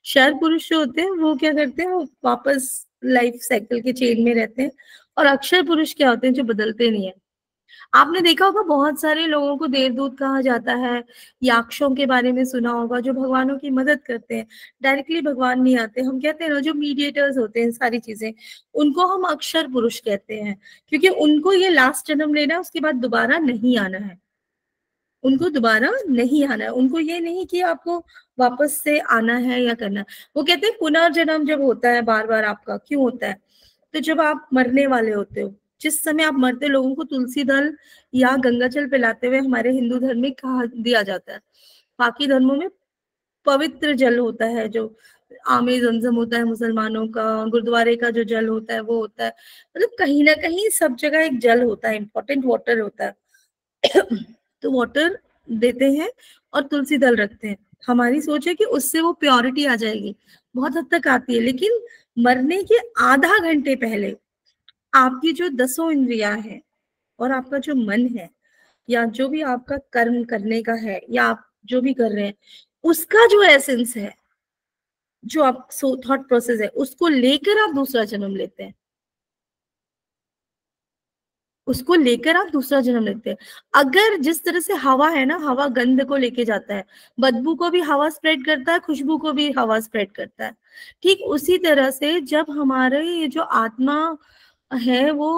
शर पुरुष जो होते हैं वो क्या करते हैं, वो वापस लाइफ साइकिल के चेन में रहते हैं, और अक्षर पुरुष क्या होते हैं, जो बदलते नहीं है। आपने देखा होगा बहुत सारे लोगों को देवदूत कहा जाता है, याक्षों के बारे में सुना होगा, जो भगवानों की मदद करते हैं। डायरेक्टली भगवान नहीं आते, हम कहते हैं ना जो मीडिएटर्स होते हैं सारी चीजें, उनको हम अक्षर पुरुष कहते हैं, क्योंकि उनको ये लास्ट जन्म लेना है, उसके बाद दोबारा नहीं आना है। उनको दोबारा नहीं आना है, उनको ये नहीं कि आपको वापस से आना है या करना है। वो कहते हैं पुनर्जन्म जब होता है बार बार, आपका क्यों होता है, तो जब आप मरने वाले होते हो, जिस समय आप मरते, लोगों को तुलसी दल या गंगा जल पिलाते हुए हमारे हिंदू धर्म में कहा दिया जाता है। बाकी धर्मों में पवित्र जल होता है, जो आमे जमजम होता है मुसलमानों का, गुरुद्वारे का जो जल होता है वो होता है। मतलब कहीं ना कहीं सब जगह एक जल होता है, इंपॉर्टेंट वाटर होता है। तो वाटर देते हैं और तुलसी दल रखते हैं। हमारी सोच है कि उससे वो प्योरिटी आ जाएगी, बहुत हद तक आती है, लेकिन मरने के आधा घंटे पहले आपकी जो 10 इंद्रियां हैं और आपका जो मन है, या जो भी आपका कर्म करने का है, या आप जो भी कर रहे हैं, उसका जो एसेंस है, जो आप थॉट प्रोसेस है, उसको लेकर आप दूसरा जन्म लेते हैं। उसको लेकर आप दूसरा जन्म लेते हैं। अगर जिस तरह से हवा है ना, हवा गंध को लेके जाता है, बदबू को भी हवा स्प्रेड करता है, खुशबू को भी हवा स्प्रेड करता है। ठीक उसी तरह से जब हमारे ये जो आत्मा है वो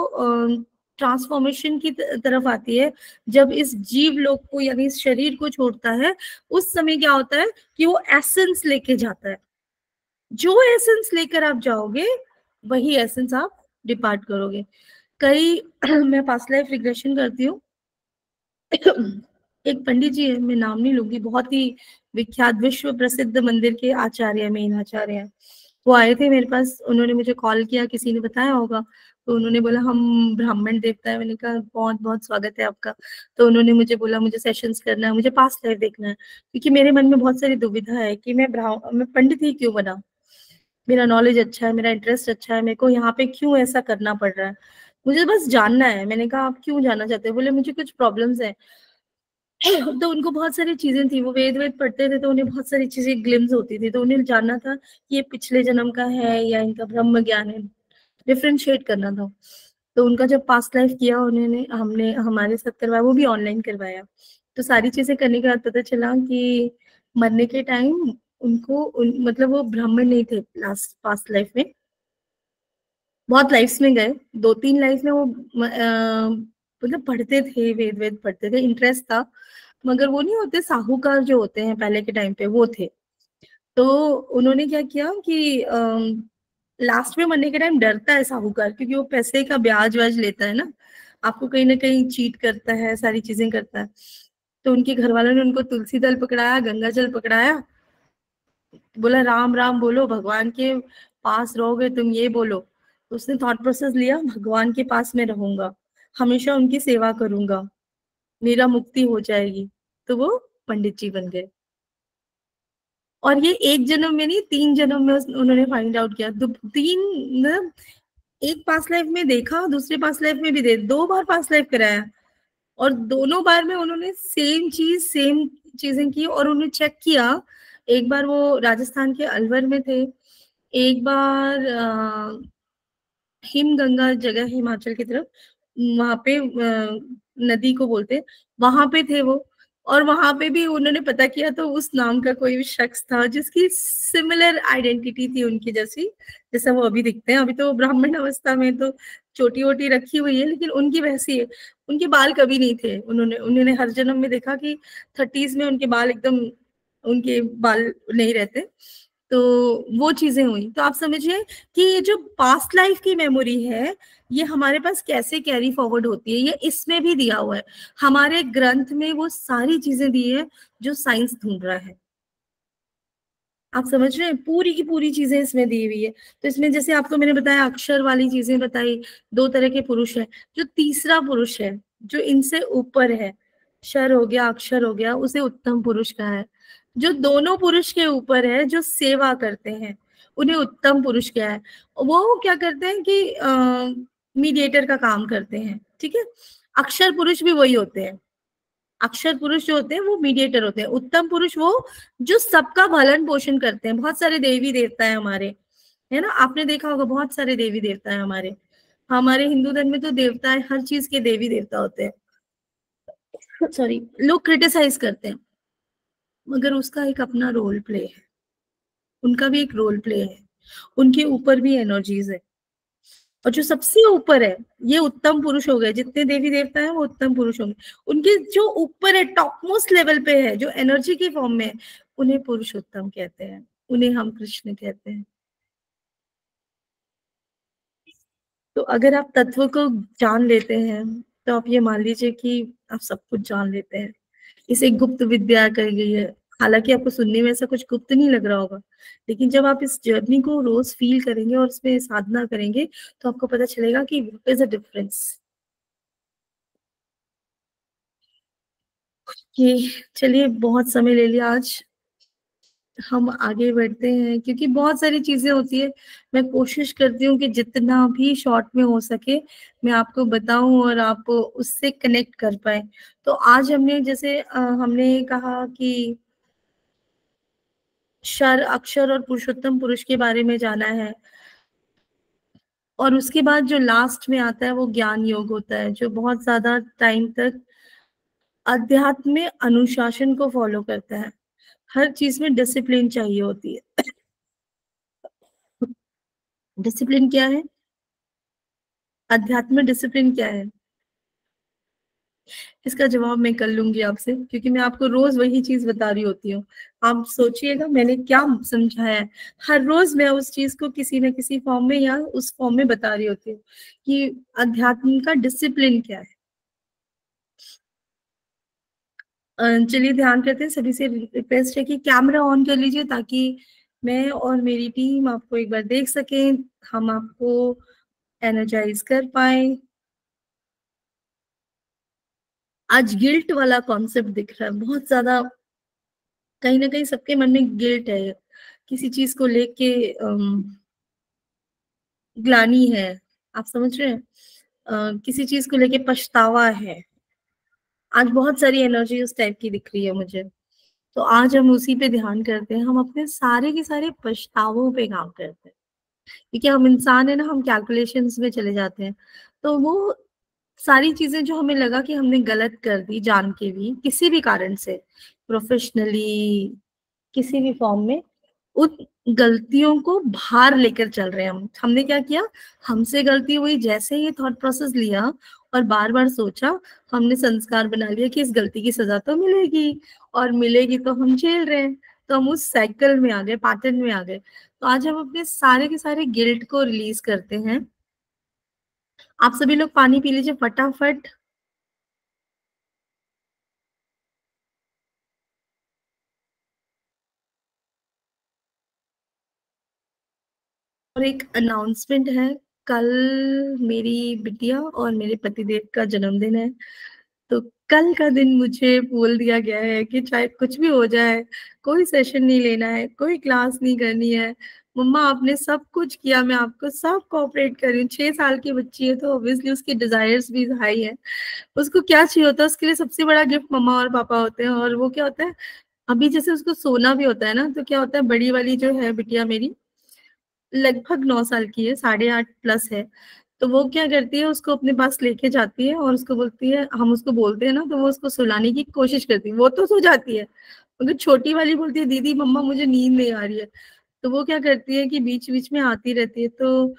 ट्रांसफॉर्मेशन की तरफ आती है, जब इस जीव लोक को यानी इस शरीर को छोड़ता है, उस समय क्या होता है कि वो एसेंस लेके जाता है। जो एसेंस लेकर आप जाओगे वही एसेंस आप डिपार्ट करोगे। कई मैं पास्ट लाइफ रिग्रेशन करती हूँ एक पंडित जी है, मैं नाम नहीं लूंगी, बहुत ही विख्यात विश्व प्रसिद्ध मंदिर के आचार्य, मेन आचार्य हैं। वो आए थे मेरे पास, उन्होंने मुझे कॉल किया, किसी ने बताया होगा, तो उन्होंने बोला हम ब्राह्मण देवता है। मैंने कहा बहुत बहुत स्वागत है आपका। तो उन्होंने मुझे बोला मुझे सेशंस करना है, मुझे पास्ट लाइफ देखना है, क्योंकि मेरे मन में बहुत सारी दुविधा है कि मैं पंडित ही क्यों बना। मेरा नॉलेज अच्छा है, मेरा इंटरेस्ट अच्छा है, मेरे को यहाँ पे क्यों ऐसा करना पड़ रहा है, मुझे बस जानना है। मैंने कहा आप क्यों जानना चाहते हो? बोले मुझे कुछ प्रॉब्लम्स है। तो उनको बहुत सारी चीजें थी, वो वेद वेद पढ़ते थे, तो उन्हें बहुत सारी चीजें ग्लिम्स होती थी, तो उन्हें जानना था कि ये पिछले जन्म का है या इनका ब्रह्म ज्ञान है, डिफरेंशिएट करना था। तो उनका जब पास्ट लाइफ किया उन्होंने, हमने हमारे साथ करवाया, वो भी ऑनलाइन करवाया। तो सारी चीजें करने के बाद पता चला कि मरने के टाइम मतलब वो ब्राह्मण नहीं थे लास्ट पास्ट लाइफ में, बहुत लाइफ्स में गए, 2-3 लाइफ में वो मतलब पढ़ते थे, वेद वेद पढ़ते थे, इंटरेस्ट था, मगर वो नहीं होते साहूकार जो होते हैं पहले के टाइम पे, वो थे। तो उन्होंने क्या किया कि लास्ट में मरने के टाइम डरता है साहूकार, क्योंकि वो पैसे का ब्याज व्याज लेता है ना, आपको कहीं ना कहीं चीट करता है, सारी चीजें करता है। तो उनके घर वालों ने उनको तुलसी दल पकड़ाया, गंगा जल पकड़ाया, बोला राम राम बोलो, भगवान के पास रहोगे तुम, ये बोलो। तो उसने थॉट प्रोसेस लिया, भगवान के पास में रहूंगा, हमेशा उनकी सेवा करूंगा, मेरा मुक्ति हो जाएगी। तो वो पंडित जी बन गए। और ये एक जन्म में नहीं, 3 जन्म में उन्होंने फाइंड आउट किया। मतलब एक पास्ट लाइफ में देखा, दूसरे पास्ट लाइफ में भी 2 बार पास्ट लाइफ कराया, और दोनों बार में उन्होंने सेम चीजें की, और उन्होंने चेक किया। एक बार वो राजस्थान के अलवर में थे, एक बार हिमगंगा जगह है हिमाचल की तरफ, वहां पे नदी को बोलते, वहां पे थे वो। और वहां पे भी उन्होंने पता किया, तो उस नाम का कोई शख्स था जिसकी सिमिलर आइडेंटिटी थी उनकी जैसी, जैसा वो अभी दिखते हैं। अभी तो ब्राह्मण अवस्था में तो चोटी वोटी रखी हुई है, लेकिन उनकी वैसी है। उनके बाल कभी नहीं थे, उन्होंने हर जन्म में देखा कि 30s में उनके बाल एकदम, उनके बाल नहीं रहते। तो वो चीजें हुई। तो आप समझिए कि ये जो पास्ट लाइफ की मेमोरी है, ये हमारे पास कैसे कैरी फॉरवर्ड होती है, ये इसमें भी दिया हुआ है। हमारे ग्रंथ में वो सारी चीजें दी है जो साइंस ढूंढ रहा है। आप समझ रहे हैं, पूरी की पूरी चीजें इसमें दी हुई है। तो इसमें जैसे आपको मैंने बताया, अक्षर वाली चीजें बताई, 2 तरह के पुरुष है। जो तीसरा पुरुष है, जो इनसे ऊपर है, क्षर हो गया, अक्षर हो गया, उसे उत्तम पुरुष कहा है। जो दोनों पुरुष के ऊपर है, जो सेवा करते हैं, उन्हें उत्तम पुरुष क्या है। वो क्या करते हैं कि मीडिएटर का काम करते हैं, ठीक है। अक्षर पुरुष भी वही होते हैं। अक्षर पुरुष जो होते हैं वो मीडिएटर होते हैं। उत्तम पुरुष वो जो सबका भलन पोषण करते हैं। बहुत सारे देवी देवता है हमारे, है ना, आपने देखा होगा, बहुत सारे देवी देवता है हमारे। हमारे हिंदू धर्म में तो देवता है, हर चीज के देवी देवता होते हैं। सॉरी, लोग क्रिटिसाइज करते हैं, मगर उसका एक अपना रोल प्ले है, उनका भी एक रोल प्ले है, उनके ऊपर भी एनर्जीज है। और जो सबसे ऊपर है, ये उत्तम पुरुष हो गए, जितने देवी देवता हैं वो उत्तम पुरुष होंगे। उनके जो ऊपर है, टॉप मोस्ट लेवल पे है, जो एनर्जी की फॉर्म में है, उन्हें पुरुषोत्तम कहते हैं, उन्हें हम कृष्ण कहते हैं। तो अगर आप तत्व को जान लेते हैं, तो आप ये मान लीजिए कि आप सब कुछ जान लेते हैं। इसे गुप्त विद्या कही गई है। हालांकि आपको सुनने में ऐसा कुछ गुप्त नहीं लग रहा होगा, लेकिन जब आप इस जर्नी को रोज फील करेंगे और इसमें साधना करेंगे, तो आपको पता चलेगा कि व्हाट इज द डिफरेंस। ये, चलिए बहुत समय ले लिया आज, हम आगे बढ़ते हैं, क्योंकि बहुत सारी चीजें होती है। मैं कोशिश करती हूँ कि जितना भी शॉर्ट में हो सके मैं आपको बताऊं और आप उससे कनेक्ट कर पाए। तो आज हमने जैसे हमने कहा कि क्षर, अक्षर और पुरुषोत्तम पुरुष के बारे में जाना है। और उसके बाद जो लास्ट में आता है वो ज्ञान योग होता है, जो बहुत ज्यादा टाइम तक अध्यात्म में अनुशासन को फॉलो करता है। हर चीज में डिसिप्लिन चाहिए होती है। डिसिप्लिन क्या है? अध्यात्म में डिसिप्लिन क्या है? इसका जवाब मैं कर लूंगी आपसे, क्योंकि मैं आपको रोज वही चीज बता रही होती हूँ। आप सोचिएगा मैंने क्या समझाया है। हर रोज मैं उस चीज को किसी न किसी फॉर्म में या उस फॉर्म में बता रही होती हूँ कि अध्यात्म का डिसिप्लिन क्या है। चलिए ध्यान करते हैं। सभी से रिक्वेस्ट है कि कैमरा ऑन कर लीजिए ताकि मैं और मेरी टीम आपको एक बार देख सकें, हम आपको एनर्जाइज कर पाए। आज गिल्ट वाला कॉन्सेप्ट दिख रहा है बहुत ज्यादा, कहीं ना कहीं सबके मन में गिल्ट है, किसी चीज को लेके ग्लानी है, आप समझ रहे हैं, किसी चीज को लेके पछतावा है। आज बहुत सारी एनर्जी उस टाइप की दिख रही है मुझे। तो आज हम उसी पे ध्यान करते हैं, हम अपने सारे के सारे पछतावों पे काम करते हैं, क्योंकि हम इंसान है ना, हम कैलकुलेशंस में चले जाते हैं। तो वो सारी चीजें जो हमें लगा कि हमने गलत कर दी जान के भी, किसी भी कारण से, प्रोफेशनली, किसी भी फॉर्म में, उन गलतियों को बाहर लेकर चल रहे हैं हम। हमने क्या किया, हमसे गलती हुई, जैसे ये थॉट प्रोसेस लिया और बार बार सोचा, हमने संस्कार बना लिया कि इस गलती की सजा तो मिलेगी, और मिलेगी तो हम झेल रहे हैं। तो हम उस साइकिल में आ गए, पैटर्न में आ गए। तो आज हम अपने सारे के सारे गिल्ट को रिलीज करते हैं। आप सभी लोग पानी पी लीजिए फटाफट। और एक अनाउंसमेंट है, कल मेरी बिटिया और मेरे पतिदेव का जन्मदिन है। तो कल का दिन मुझे बोल दिया गया है कि चाहे कुछ भी हो जाए, कोई सेशन नहीं लेना है, कोई क्लास नहीं करनी है। मम्मा आपने सब कुछ किया, मैं आपको सब कोऑपरेट कर रही हूँ। 6 साल की बच्ची है तो ऑब्वियसली उसकी डिजायर्स भी हाई है। उसको क्या चाहिए होता है, उसके लिए सबसे बड़ा गिफ्ट मम्मा और पापा होते हैं। और वो क्या होता है, अभी जैसे उसको सोना भी होता है ना, तो क्या होता है, बड़ी वाली जो है बिटिया मेरी, लगभग 9 साल की है, 8.5+ है। तो वो क्या करती है, उसको अपने पास लेके जाती है और उसको बोलती है, हम उसको बोलते हैं ना, तो वो उसको सुलाने की कोशिश करती है। वो तो सो जाती है, मगर छोटी वाली बोलती है दीदी मम्मा मुझे नींद नहीं आ रही है। तो वो क्या करती है कि बीच बीच में आती रहती है। तो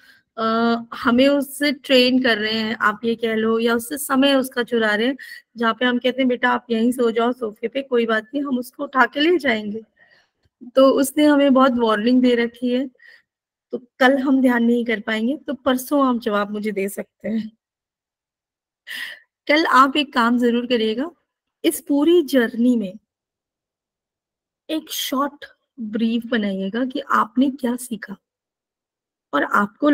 हमें उससे ट्रेन कर रहे हैं आप ये कह लो, या उससे समय उसका चुरा रहे हैं। जहाँ पे हम कहते हैं बेटा आप यहीं सो जाओ सोफे पे, कोई बात नहीं हम उसको उठा के ले जाएंगे। तो उसने हमें बहुत वार्निंग दे रखी है। तो कल हम ध्यान नहीं कर पाएंगे, तो परसों आप जवाब मुझे दे सकते हैं। कल आप एक काम जरूर करिएगा, इस पूरी जर्नी में एक शॉर्ट ब्रीफ बनाइएगा कि आपने क्या सीखा, और आपको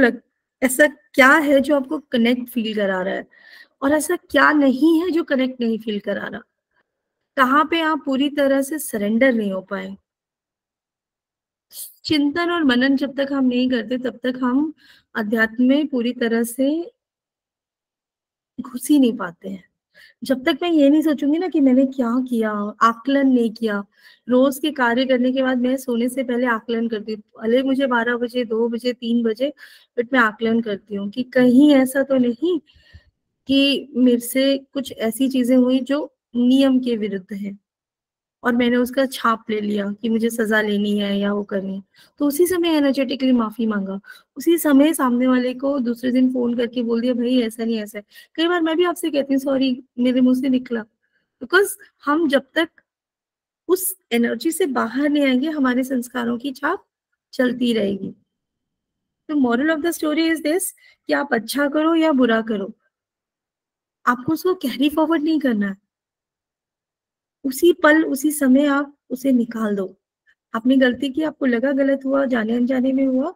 ऐसा क्या है जो आपको कनेक्ट फील करा रहा है, और ऐसा क्या नहीं है जो कनेक्ट नहीं फील करा रहा। कहाँ पे आप पूरी तरह से सरेंडर नहीं हो पाए। चिंतन और मनन जब तक हम नहीं करते तब तक हम अध्यात्म में पूरी तरह से घुस ही नहीं पाते हैं। जब तक मैं ये नहीं सोचूंगी ना कि मैंने क्या किया, आकलन नहीं किया। रोज के कार्य करने के बाद मैं सोने से पहले आकलन करती हूँ, भले मुझे 12 बजे, 2 बजे, 3 बजे, बट मैं आकलन करती हूँ कि कहीं ऐसा तो नहीं कि मेरे से कुछ ऐसी चीजें हुई जो नियम के विरुद्ध है, और मैंने उसका छाप ले लिया कि मुझे सजा लेनी है या वो करनी है। तो उसी समय एनर्जेटिकली माफी मांगा, उसी समय सामने वाले को दूसरे दिन फोन करके बोल दिया भाई ऐसा नहीं ऐसा है। कई बार मैं भी आपसे कहती हूँ सॉरी, मेरे मुंह से निकला। बिकॉज हम जब तक उस एनर्जी से बाहर नहीं आएंगे, हमारे संस्कारों की छाप चलती रहेगी। तो moral of the story is this, कि आप अच्छा करो या बुरा करो, आपको उसको कैरी फॉरवर्ड नहीं करना है। उसी पल उसी समय आप उसे निकाल दो। आपने गलती की, आपको लगा गलत हुआ, जाने अनजाने में हुआ,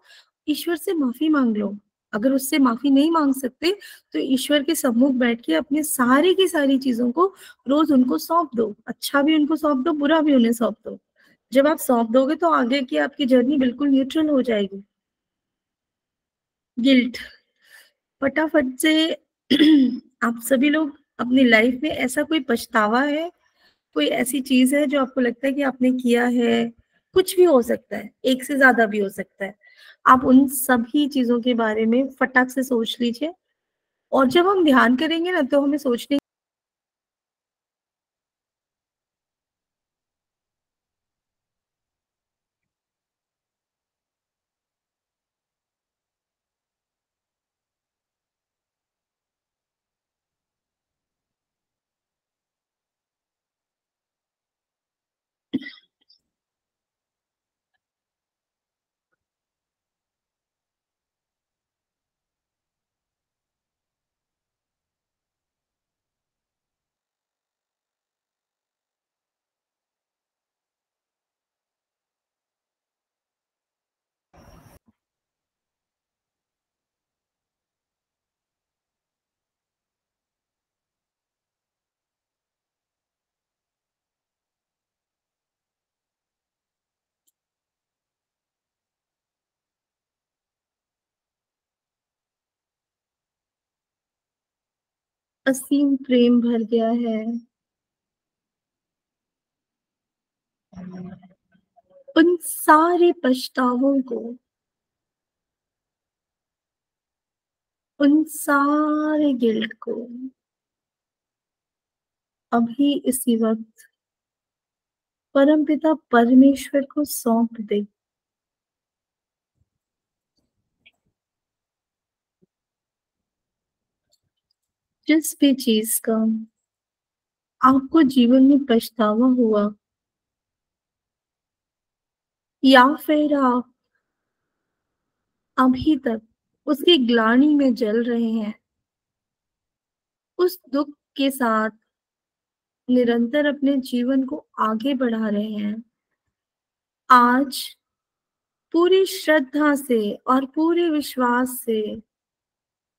ईश्वर से माफी मांग लो। अगर उससे माफी नहीं मांग सकते तो ईश्वर के सम्मुख बैठ के अपने सारी की सारी चीजों को रोज उनको सौंप दो। अच्छा भी उनको सौंप दो, बुरा भी उन्हें सौंप दो। जब आप सौंप दोगे तो आगे की आपकी जर्नी बिल्कुल न्यूट्रल हो जाएगी। गिल्ट, फटाफट से आप सभी लोग अपनी लाइफ में ऐसा कोई पछतावा है, कोई ऐसी चीज है जो आपको लगता है कि आपने किया है, कुछ भी हो सकता है, एक से ज्यादा भी हो सकता है। आप उन सभी चीजों के बारे में फटाक से सोच लीजिए। और जब हम ध्यान करेंगे ना, तो हमें सोचने असीम प्रेम भर गया है। उन सारे पछतावों को, उन सारे गिल्ट को अभी इसी वक्त परमपिता परमेश्वर को सौंप दे। जिस भी चीज का आपको जीवन में पछतावा हुआ, या फिर आप अभी तक उसकी ग्लानि में जल रहे हैं, उस दुख के साथ निरंतर अपने जीवन को आगे बढ़ा रहे हैं, आज पूरी श्रद्धा से और पूरे विश्वास से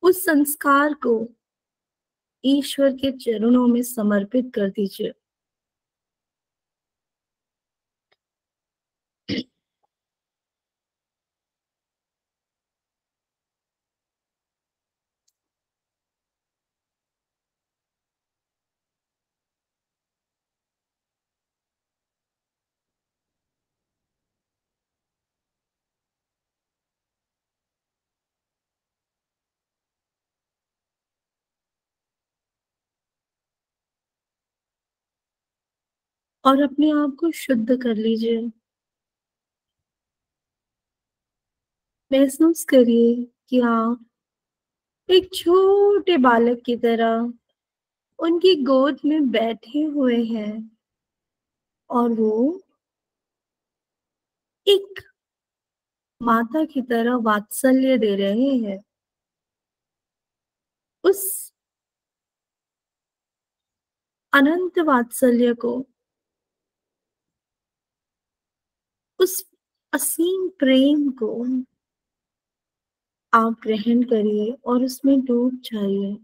उस संस्कार को ईश्वर के चरणों में समर्पित कर दीजिए। और अपने आप को शुद्ध कर लीजिए। महसूस करिए कि आप एक छोटे बालक की तरह उनकी गोद में बैठे हुए हैं और वो एक माता की तरह वात्सल्य दे रहे हैं। उस अनंत वात्सल्य को, उस असीम प्रेम को आप ग्रहण करिए और उसमें डूब जाइए।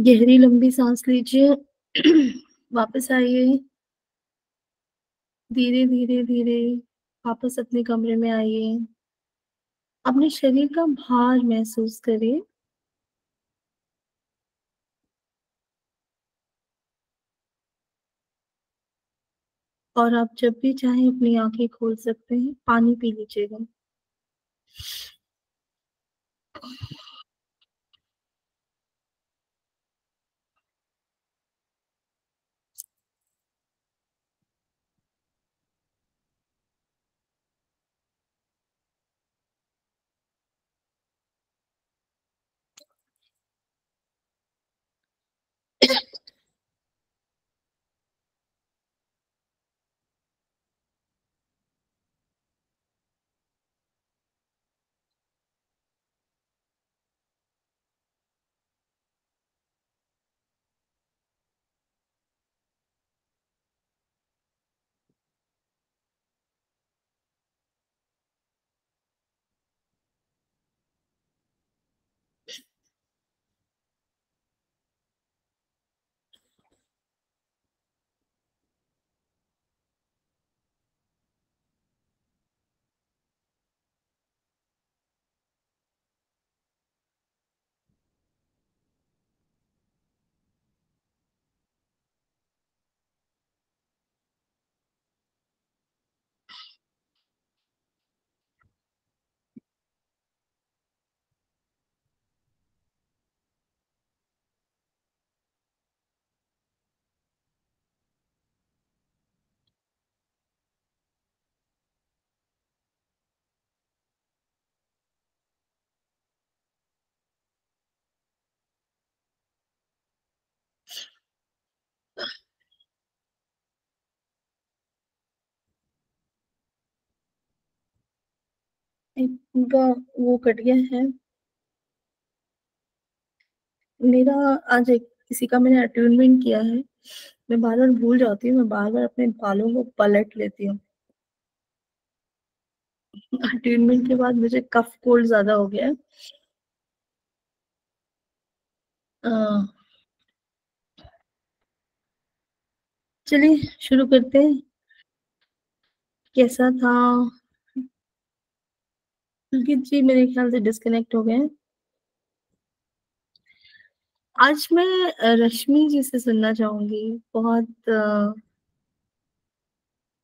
गहरी लंबी सांस लीजिए। वापस आइए। धीरे धीरे धीरे वापस अपने कमरे में आइए। अपने शरीर का भार महसूस करिए। और आप जब भी चाहें अपनी आंखें खोल सकते हैं। पानी पी लीजिएगा। इनका वो कट गया है। मेरा आज एक किसी का मैंने अटेन्मेंट किया है। मैं बार बार भूल जाती हूँ। मैं बार बार अपने बालों को पलट लेती हूँ। अटेन्मेंट के बाद मुझे कफ कोल्ड ज्यादा हो गया है। चलिए शुरू करते हैं। कैसा था? पुलकित जी मेरे ख्याल से डिस्कनेक्ट हो गए हैं। आज मैं रश्मि जी से सुनना चाहूंगी। बहुत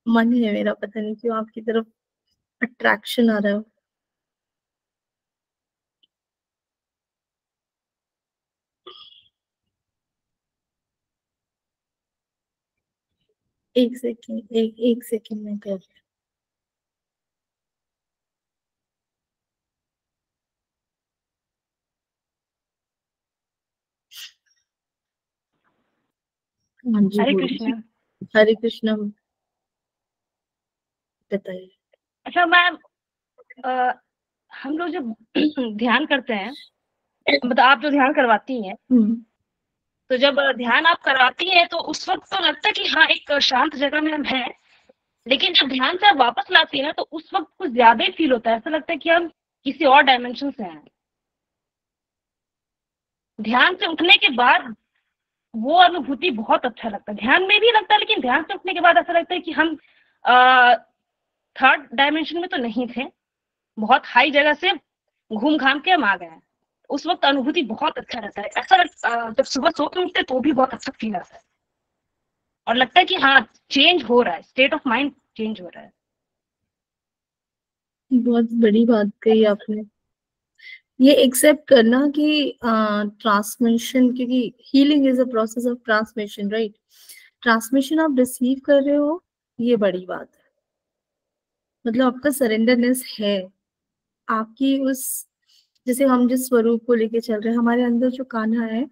मन है मेरा, पता नहीं क्यों आपकी तरफ अट्रैक्शन आ रहा है। एक सेकेंड, एक सेकेंड में कर। हाँ जी हरे बोलिए। कृष्ण। हरे कृष्णा। बताइए। अच्छा मैम, हम लोग जब ध्यान करते हैं, मतलब आप जो ध्यान करवाती हैं, तो जब ध्यान आप करवाती हैं तो उस वक्त तो लगता है कि हाँ एक शांत जगह में हम हैं, लेकिन जब ध्यान से आप वापस लाती है ना तो उस वक्त कुछ ज्यादा ही फील होता है। ऐसा लगता है कि हम किसी और डायमेंशन से हैं। ध्यान से उठने के बाद वो अनुभूति बहुत अच्छा लगता है। ध्यान में भी लगता है, लेकिन ध्यान से उठने के बाद ऐसा लगता है कि हम थर्ड डायमेंशन में तो नहीं थे, बहुत हाई जगह से घूम घाम के हम आ गए हैं। उस वक्त अनुभूति बहुत अच्छा रहता है। ऐसा जब सुबह सो के उठते तो भी बहुत अच्छा फील आता है और लगता है कि हाँ चेंज हो रहा है, स्टेट ऑफ माइंड चेंज हो रहा है। बहुत बड़ी बात कही आपने। ये एक्सेप्ट करना कि ट्रांसमिशन, क्योंकि healing is a process of transmission, right? Transmission आप रिसीव कर रहे हो, ये बड़ी बात है। मतलब आपका सरेंडरनेस है। आपकी उस, जैसे हम जिस स्वरूप को लेके चल रहे हैं, हमारे अंदर जो कान्हा है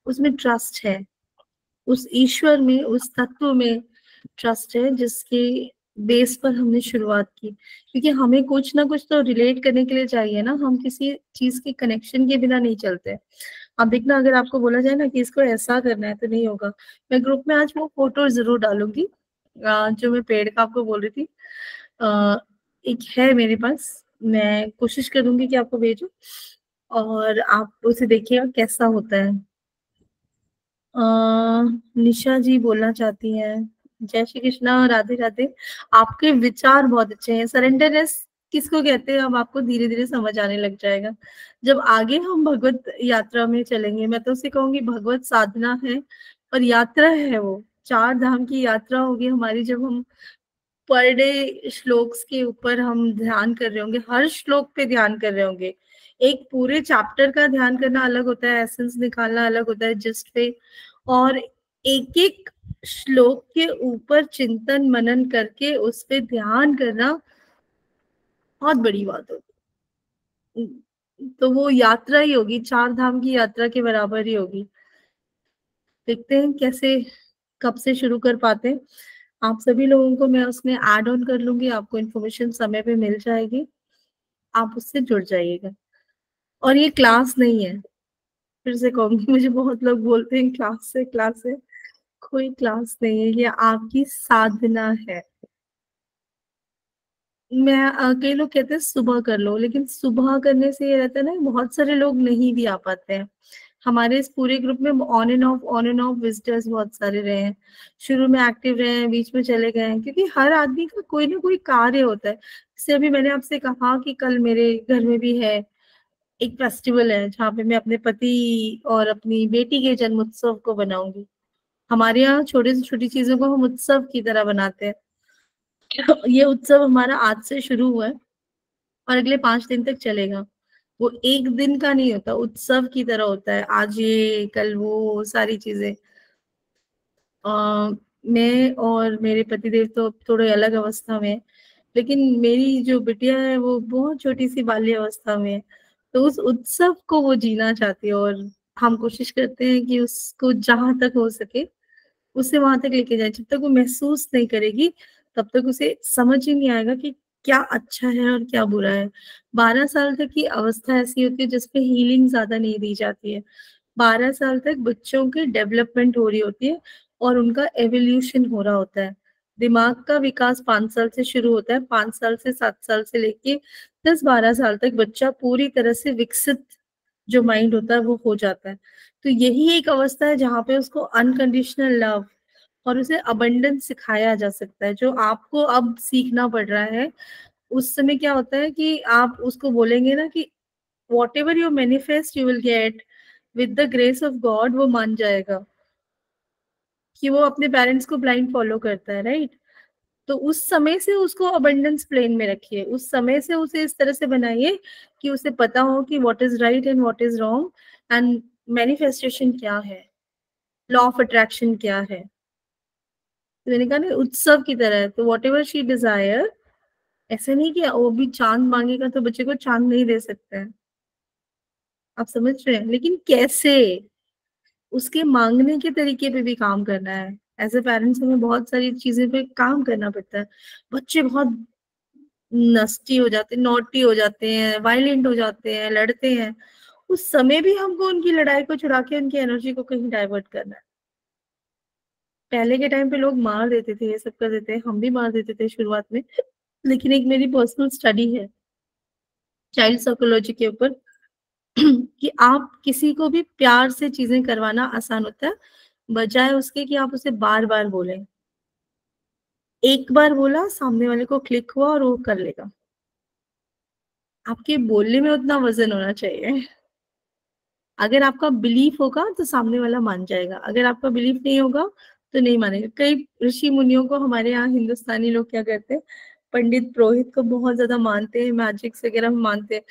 उसमें ट्रस्ट है। उस ईश्वर में, उस तत्व में ट्रस्ट है, जिसके बेस पर हमने शुरुआत की। क्योंकि हमें कुछ ना कुछ तो रिलेट करने के लिए चाहिए ना। हम किसी चीज के कनेक्शन के बिना नहीं चलते। अब देखना, अगर आपको बोला जाए ना कि इसको ऐसा करना है तो नहीं होगा। मैं ग्रुप में आज वो फोटो जरूर डालूंगी जो मैं पेड़ का आपको बोल रही थी। एक है मेरे पास, मैं कोशिश करूंगी कि आपको भेजूं और आप उसे देखिएगा कैसा होता है। निशा जी बोलना चाहती हैं। जय श्री कृष्णा, राधे राधे। आपके विचार बहुत अच्छे हैं। सरेंडरनेस किसको कहते हैं अब आपको धीरे धीरे समझ आने लग जाएगा जब आगे हम भगवत यात्रा में चलेंगे। मैं तो उसे कहूंगी भगवत साधना है और यात्रा है, वो 4 धाम की यात्रा होगी हमारी। जब हम पर डे श्लोक्स के ऊपर हम ध्यान कर रहे होंगे, हर श्लोक पे ध्यान कर रहे होंगे। एक पूरे चैप्टर का ध्यान करना अलग होता है, एसेंस निकालना अलग होता है जिस्ट पे, और एक एक श्लोक के ऊपर चिंतन मनन करके उस पे ध्यान करना बहुत बड़ी बात होगी। तो वो यात्रा ही होगी, 4 धाम की यात्रा के बराबर ही होगी। देखते हैं कैसे, कब से शुरू कर पाते हैं। आप सभी लोगों को मैं उसमें ऐड ऑन कर लूंगी, आपको इन्फॉर्मेशन समय पे मिल जाएगी, आप उससे जुड़ जाइएगा। और ये क्लास नहीं है, फिर से कहूंगी, मुझे बहुत लोग बोलते हैं क्लास है। कोई क्लास नहीं है, ये आपकी साधना है। कई लोग कहते हैं सुबह कर लो, लेकिन सुबह करने से ये रहता है ना, बहुत सारे लोग नहीं भी आ पाते हैं। हमारे इस पूरे ग्रुप में ऑन एंड ऑफ विजिटर्स बहुत सारे रहे हैं, शुरू में एक्टिव रहे हैं, बीच में चले गए हैं, क्योंकि हर आदमी का कोई ना कोई कार्य होता है। जैसे अभी मैंने आपसे कहा कि कल मेरे घर में भी है एक फेस्टिवल है जहाँ पे मैं अपने पति और अपनी बेटी के जन्म उत्सव को बनाऊंगी। हमारे यहाँ छोटी से छोटी चीजों को हम उत्सव की तरह बनाते हैं। ये उत्सव हमारा आज से शुरू हुआ है और अगले 5 दिन तक चलेगा। वो एक दिन का नहीं होता, उत्सव की तरह होता है, आज ये कल वो सारी चीजें। मैं और मेरे पतिदेव तो थोड़े अलग अवस्था में है, लेकिन मेरी जो बिटिया है वो बहुत छोटी सी बाल्य अवस्था में है। तो उस उत्सव को वो जीना चाहती है और हम कोशिश करते हैं कि उसको जहां तक हो सके उसे वहां तक लेके जाए। जब तक वो महसूस नहीं करेगी तब तक उसे समझ ही नहीं आएगा कि क्या अच्छा है और क्या बुरा है। 12 साल तक की अवस्था ऐसी होती है जिसपे हीलिंग ज्यादा नहीं दी जाती है। 12 साल तक बच्चों की डेवलपमेंट हो रही होती है और उनका एवोल्यूशन हो रहा होता है। दिमाग का विकास 5 साल से शुरू होता है, 5 साल से 7 साल से लेके 10-12 साल तक बच्चा पूरी तरह से विकसित जो माइंड होता है वो हो जाता है। तो यही एक अवस्था है जहाँ पे उसको अनकंडीशनल लव और उसे अबंडेंस सिखाया जा सकता है, जो आपको अब सीखना पड़ रहा है। उस समय क्या होता है कि आप उसको बोलेंगे ना कि what ever you manifest you will get with the grace of God, वो मान जाएगा कि वो अपने पेरेंट्स को ब्लाइंड फॉलो करता है, राइट। तो उस समय से उसको अबंडेंस प्लेन में रखिए, उस समय से उसे इस तरह से बनाइए कि उसे पता हो कि what is right and what is wrong, and manifestation क्या है, लॉ ऑफ अट्रैक्शन क्या है। तो मैंने कहा ना उत्सव की तरह है, तो वॉट एवर शी डिजायर, ऐसे नहीं कि वो भी चांद मांगेगा तो बच्चे को चांद नहीं दे सकते हैं, आप समझ रहे हैं। लेकिन कैसे, उसके मांगने के तरीके पे भी काम करना है। एज ए पेरेंट्स हमें बहुत सारी चीजें पे काम करना पड़ता है। बच्चे बहुत नस्टी हो जाते हैं, नॉटी हो जाते हैं, वायलेंट हो जाते हैं, लड़ते हैं, उस समय भी हमको उनकी लड़ाई को छुड़ा के उनकी एनर्जी को कहीं डाइवर्ट करना है। पहले के टाइम पे लोग मार देते थे, ये सब कर देते थे, हम भी मार देते थे शुरुआत में। लेकिन एक मेरी पर्सनल स्टडी है चाइल्ड साइकोलॉजी के ऊपर कि आप किसी को भी प्यार से चीजें करवाना आसान होता है, बजाय उसके कि आप उसे बार बार बोलें। एक बार बोला, सामने वाले को क्लिक हुआ और वो कर लेगा। आपके बोलने में उतना वजन होना चाहिए। अगर आपका बिलीफ होगा तो सामने वाला मान जाएगा, अगर आपका बिलीफ नहीं होगा तो नहीं मानेगा। कई ऋषि मुनियों को हमारे यहाँ हिंदुस्तानी लोग क्या करते हैं, पंडित पुरोहित को बहुत ज्यादा मानते हैं, मैजिक्स वगैरह मानते हैं।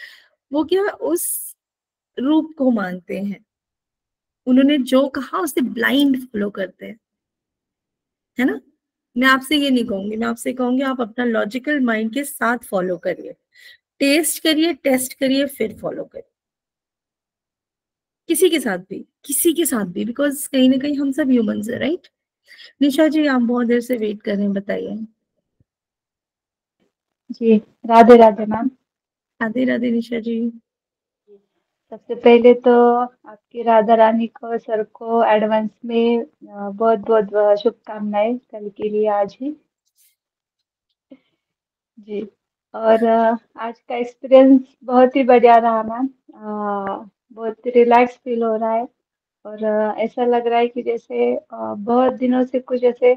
वो क्या उस रूप को मानते हैं, उन्होंने जो कहा उसे ब्लाइंड फॉलो करते हैं, है ना। मैं आपसे ये नहीं कहूंगी, मैं आपसे कहूंगी आप अपना लॉजिकल माइंड के साथ फॉलो करिए, टेस्ट करिए, टेस्ट करिए, फिर फॉलो करिए। किसी के साथ भी, बिकॉज कहीं ना कहीं हम सब ह्यूमंस है, राइट। निशा जी आप बहुत देर से वेट कर रहे हैं, बताइए। जी, राधे राधे मैम। राधे राधे निशा जी। सबसे पहले तो आपकी राधा रानी को, सर को एडवांस में बहुत बहुत शुभकामनाएं कल के लिए आज ही। जी। और आज का एक्सपीरियंस बहुत ही बढ़िया रहा मैम। बहुत रिलैक्स फील हो रहा है और ऐसा लग रहा है कि जैसे बहुत दिनों से कुछ ऐसे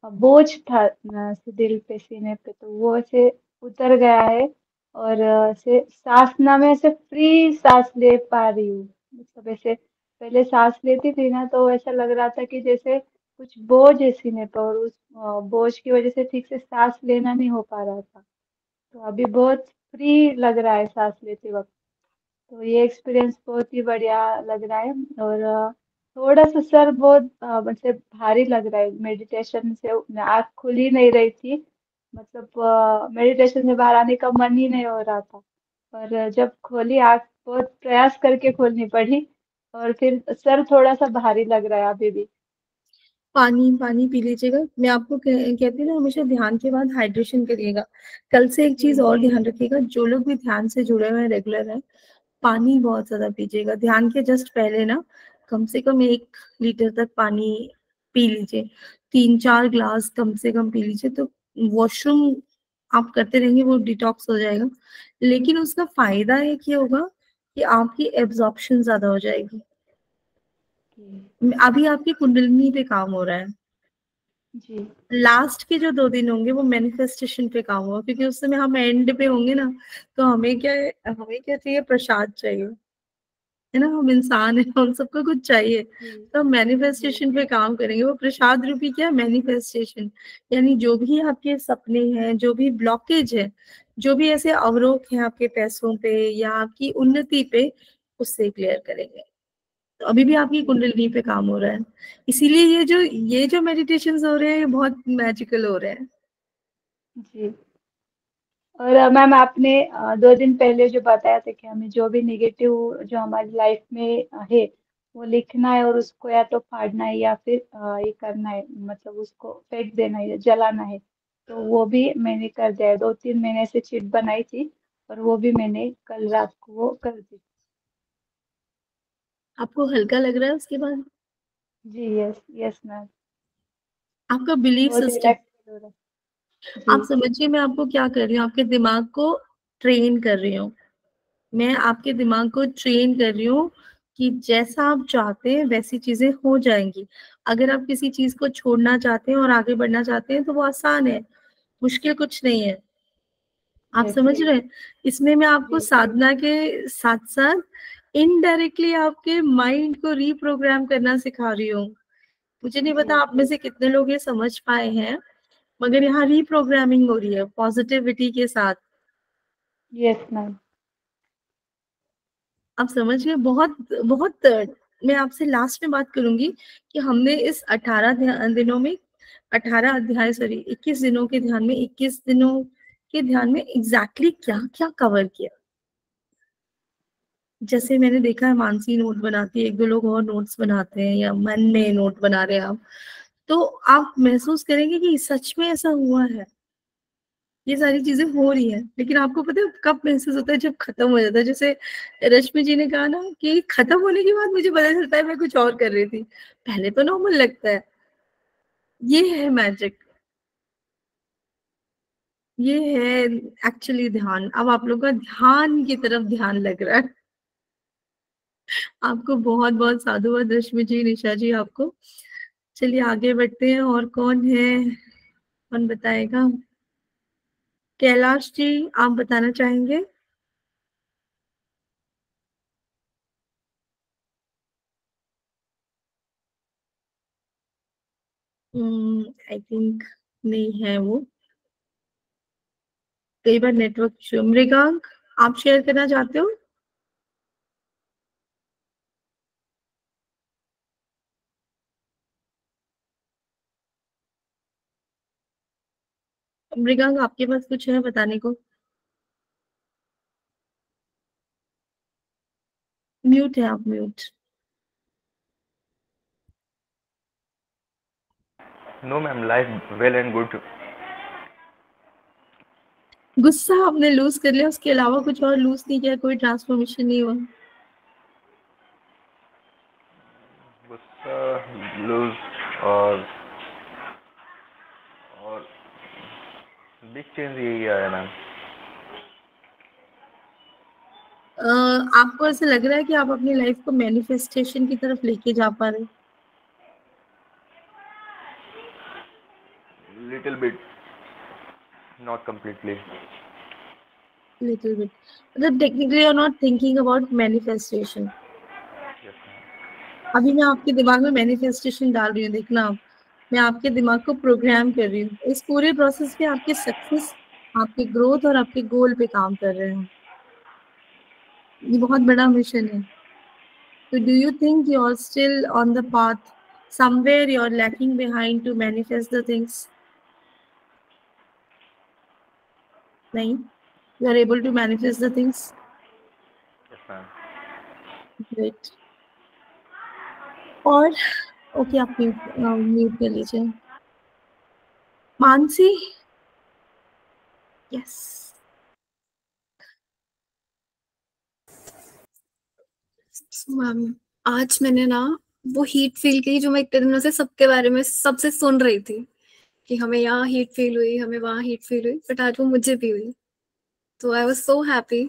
बोझ था दिल पे, सीने पे, तो वो ऐसे उतर गया है। और ऐसे सांस ना मैं ऐसे फ्री सांस ले पा रही हूँ। मतलब ऐसे पहले सांस लेती थी ना, तो ऐसा लग रहा था कि जैसे कुछ बोझ है सीने पर, और उस बोझ की वजह से ठीक से सांस लेना नहीं हो पा रहा था। तो अभी बहुत फ्री लग रहा है सांस लेते वक्त। तो ये एक्सपीरियंस बहुत ही बढ़िया लग रहा है। और थोड़ा सा सर बहुत मतलब भारी लग रहा है। मेडिटेशन से आँख खुल ही नहीं रही थी। मतलब मेडिटेशन से बाहर आने का मन ही नहीं हो रहा था। पर जब खोली आँख, बहुत प्रयास करके खोलनी पड़ी, और फिर सर थोड़ा सा भारी लग रहा है अभी भी। पानी पानी पी लीजिएगा। मैं आपको कहती हूँ ना, हमेशा ध्यान के बाद हाइड्रेशन करिएगा। कल से एक चीज और ध्यान रखिएगा, जो लोग भी ध्यान से जुड़े हुए हैं, रेगुलर है, पानी बहुत ज्यादा पीजिएगा। ध्यान के जस्ट पहले ना कम से कम 1 लीटर तक पानी पी लीजिए। 3-4 ग्लास कम से कम पी लीजिए। तो वॉशरूम आप करते रहेंगे, वो डिटॉक्स हो जाएगा। लेकिन उसका फायदा एक ये होगा कि आपकी एब्जॉर्प्शन ज्यादा हो जाएगी। अभी आपकी कुंडलिनी पे काम हो रहा है। जी लास्ट के जो 2 दिन होंगे वो मैनिफेस्टेशन पे काम होगा, क्योंकि उस समय हम एंड पे होंगे ना। तो हमें क्या चाहिए? प्रसाद चाहिए, है ना। हम इंसान हैं, हम सबको कुछ चाहिए। तो हम मैनिफेस्टेशन पे काम करेंगे। वो प्रसाद रूपी क्या? मैनिफेस्टेशन। यानी जो भी आपके सपने हैं, जो भी ब्लॉकेज है, जो भी ऐसे अवरोध हैं आपके पैसों पे या आपकी उन्नति पे, उससे क्लियर करेंगे। तो अभी भी आपकी कुंडलिनी पे काम हो रहा है। इसीलिए ये जो मेडिटेशंस हो रहे हैं, ये बहुत मैजिकल हो रहे हैं। जी। और मैम आपने 2 दिन पहले जो बताया था कि हमें जो भी निगेटिव जो हमारी लाइफ में है, वो लिखना है, और उसको या तो फाड़ना है या फिर ये करना है, मतलब उसको फेंक देना है या जलाना है। तो वो भी मैंने कर दिया है। 2-3 महीने से चिट बनाई थी, और वो भी मैंने कल रात को वो कर दी। आपको हल्का लग रहा है उसके बाद? जी यस यस मैम। आपका बिलीफ बहुत सिस्टम, रिलैक्स फील हो रहा है। आप जी समझिए मैं आपको क्या कर रही हूँ, आपके दिमाग को ट्रेन कर रही हूँ। मैं आपके दिमाग को ट्रेन कर रही हूँ कि जैसा आप चाहते हैं वैसी चीजें हो जाएंगी। अगर आप किसी चीज को छोड़ना चाहते हैं और आगे बढ़ना चाहते हैं, तो वो आसान है, मुश्किल कुछ नहीं है। आप यस समझ रहे हैं? इसमें मैं आपको जी साधना के साथ साथ इनडायरेक्टली आपके माइंड को रीप्रोग्राम करना सिखा रही हूँ। मुझे नहीं पता जी आप में से कितने लोग ये समझ पाए हैं, मगर यहाँ रीप्रोग्रामिंग हो रही है पॉजिटिविटी के साथ। Yes ma'am. आप समझ गए? बहुत बहुत मैं आपसे लास्ट में बात करूंगी कि हमने इस 18 दिनों में, 18 अध्याय, सॉरी 21 दिनों के ध्यान में, 21 दिनों के ध्यान में एग्जैक्टली क्या क्या कवर किया। जैसे मैंने देखा है मानसी नोट बनाती है, 1-2 लोग और नोट्स बनाते हैं या मन में नोट बना रहे हैं आप, तो आप महसूस करेंगे कि सच में ऐसा हुआ है। ये सारी चीजें हो रही है। लेकिन आपको पता है कब महसूस होता है? जब खत्म हो जाता है। जैसे रश्मि जी ने कहा ना कि खत्म होने के बाद मुझे पता चलता है मैं कुछ और कर रही थी, पहले तो नॉर्मल लगता है। ये है मैजिक, ये है एक्चुअली ध्यान। अब आप लोग का ध्यान की तरफ ध्यान लग रहा है। आपको बहुत बहुत साधुवाद रश्मि जी, निशा जी, आपको। चलिए आगे बढ़ते हैं। और कौन है, कौन बताएगा? कैलाश जी, आप बताना चाहेंगे? आई थिंक नहीं है वो, कई बार नेटवर्क इशू। मृगांक, आप शेयर करना चाहते हो? मृगांक, आपके पास कुछ है बताने को? म्यूट है आप, mute. No ma'am, life well and good. गुस्सा आपने लूज कर लिया, उसके अलावा कुछ और लूज नहीं किया, कोई ट्रांसफॉर्मेशन नहीं हुआ? गुस्सा, लूज, और और बिग चेंज यही आया मैम। आपको ऐसा लग रहा है कि आप अपनी लाइफ को मैनिफेस्टेशन की तरफ लेके जा पा रहे? Little bit, not completely. Little bit, मतलब technically you are not thinking about manifestation. अभी मैं आपके दिमाग में मैनिफेस्टेशन डाल रही हूँ, देखना आप, मैं आपके दिमाग को प्रोग्राम कर रही हूँ। इस पूरे प्रोसेस में आपके सक्सेस, आपके ग्रोथ और आपके गोल पे काम कर रहे हैं। ये बहुत बड़ा मिशन है। तो do you think you are still on the path, somewhere you are lacking behind to manifest the things? नहीं, you are able to manifest the things. Great. और ओके, आप म्यूट कर लीजिए। मानसी, यस। मैम, आज मैंने ना वो हीट फील की जो मैं इतने दिनों से सबके बारे में सबसे सुन रही थी कि हमें यहाँ हीट फील हुई, हमें वहाँ हीट फील हुई, बट आज वो मुझे भी हुई। तो आई वाज सो हैप्पी।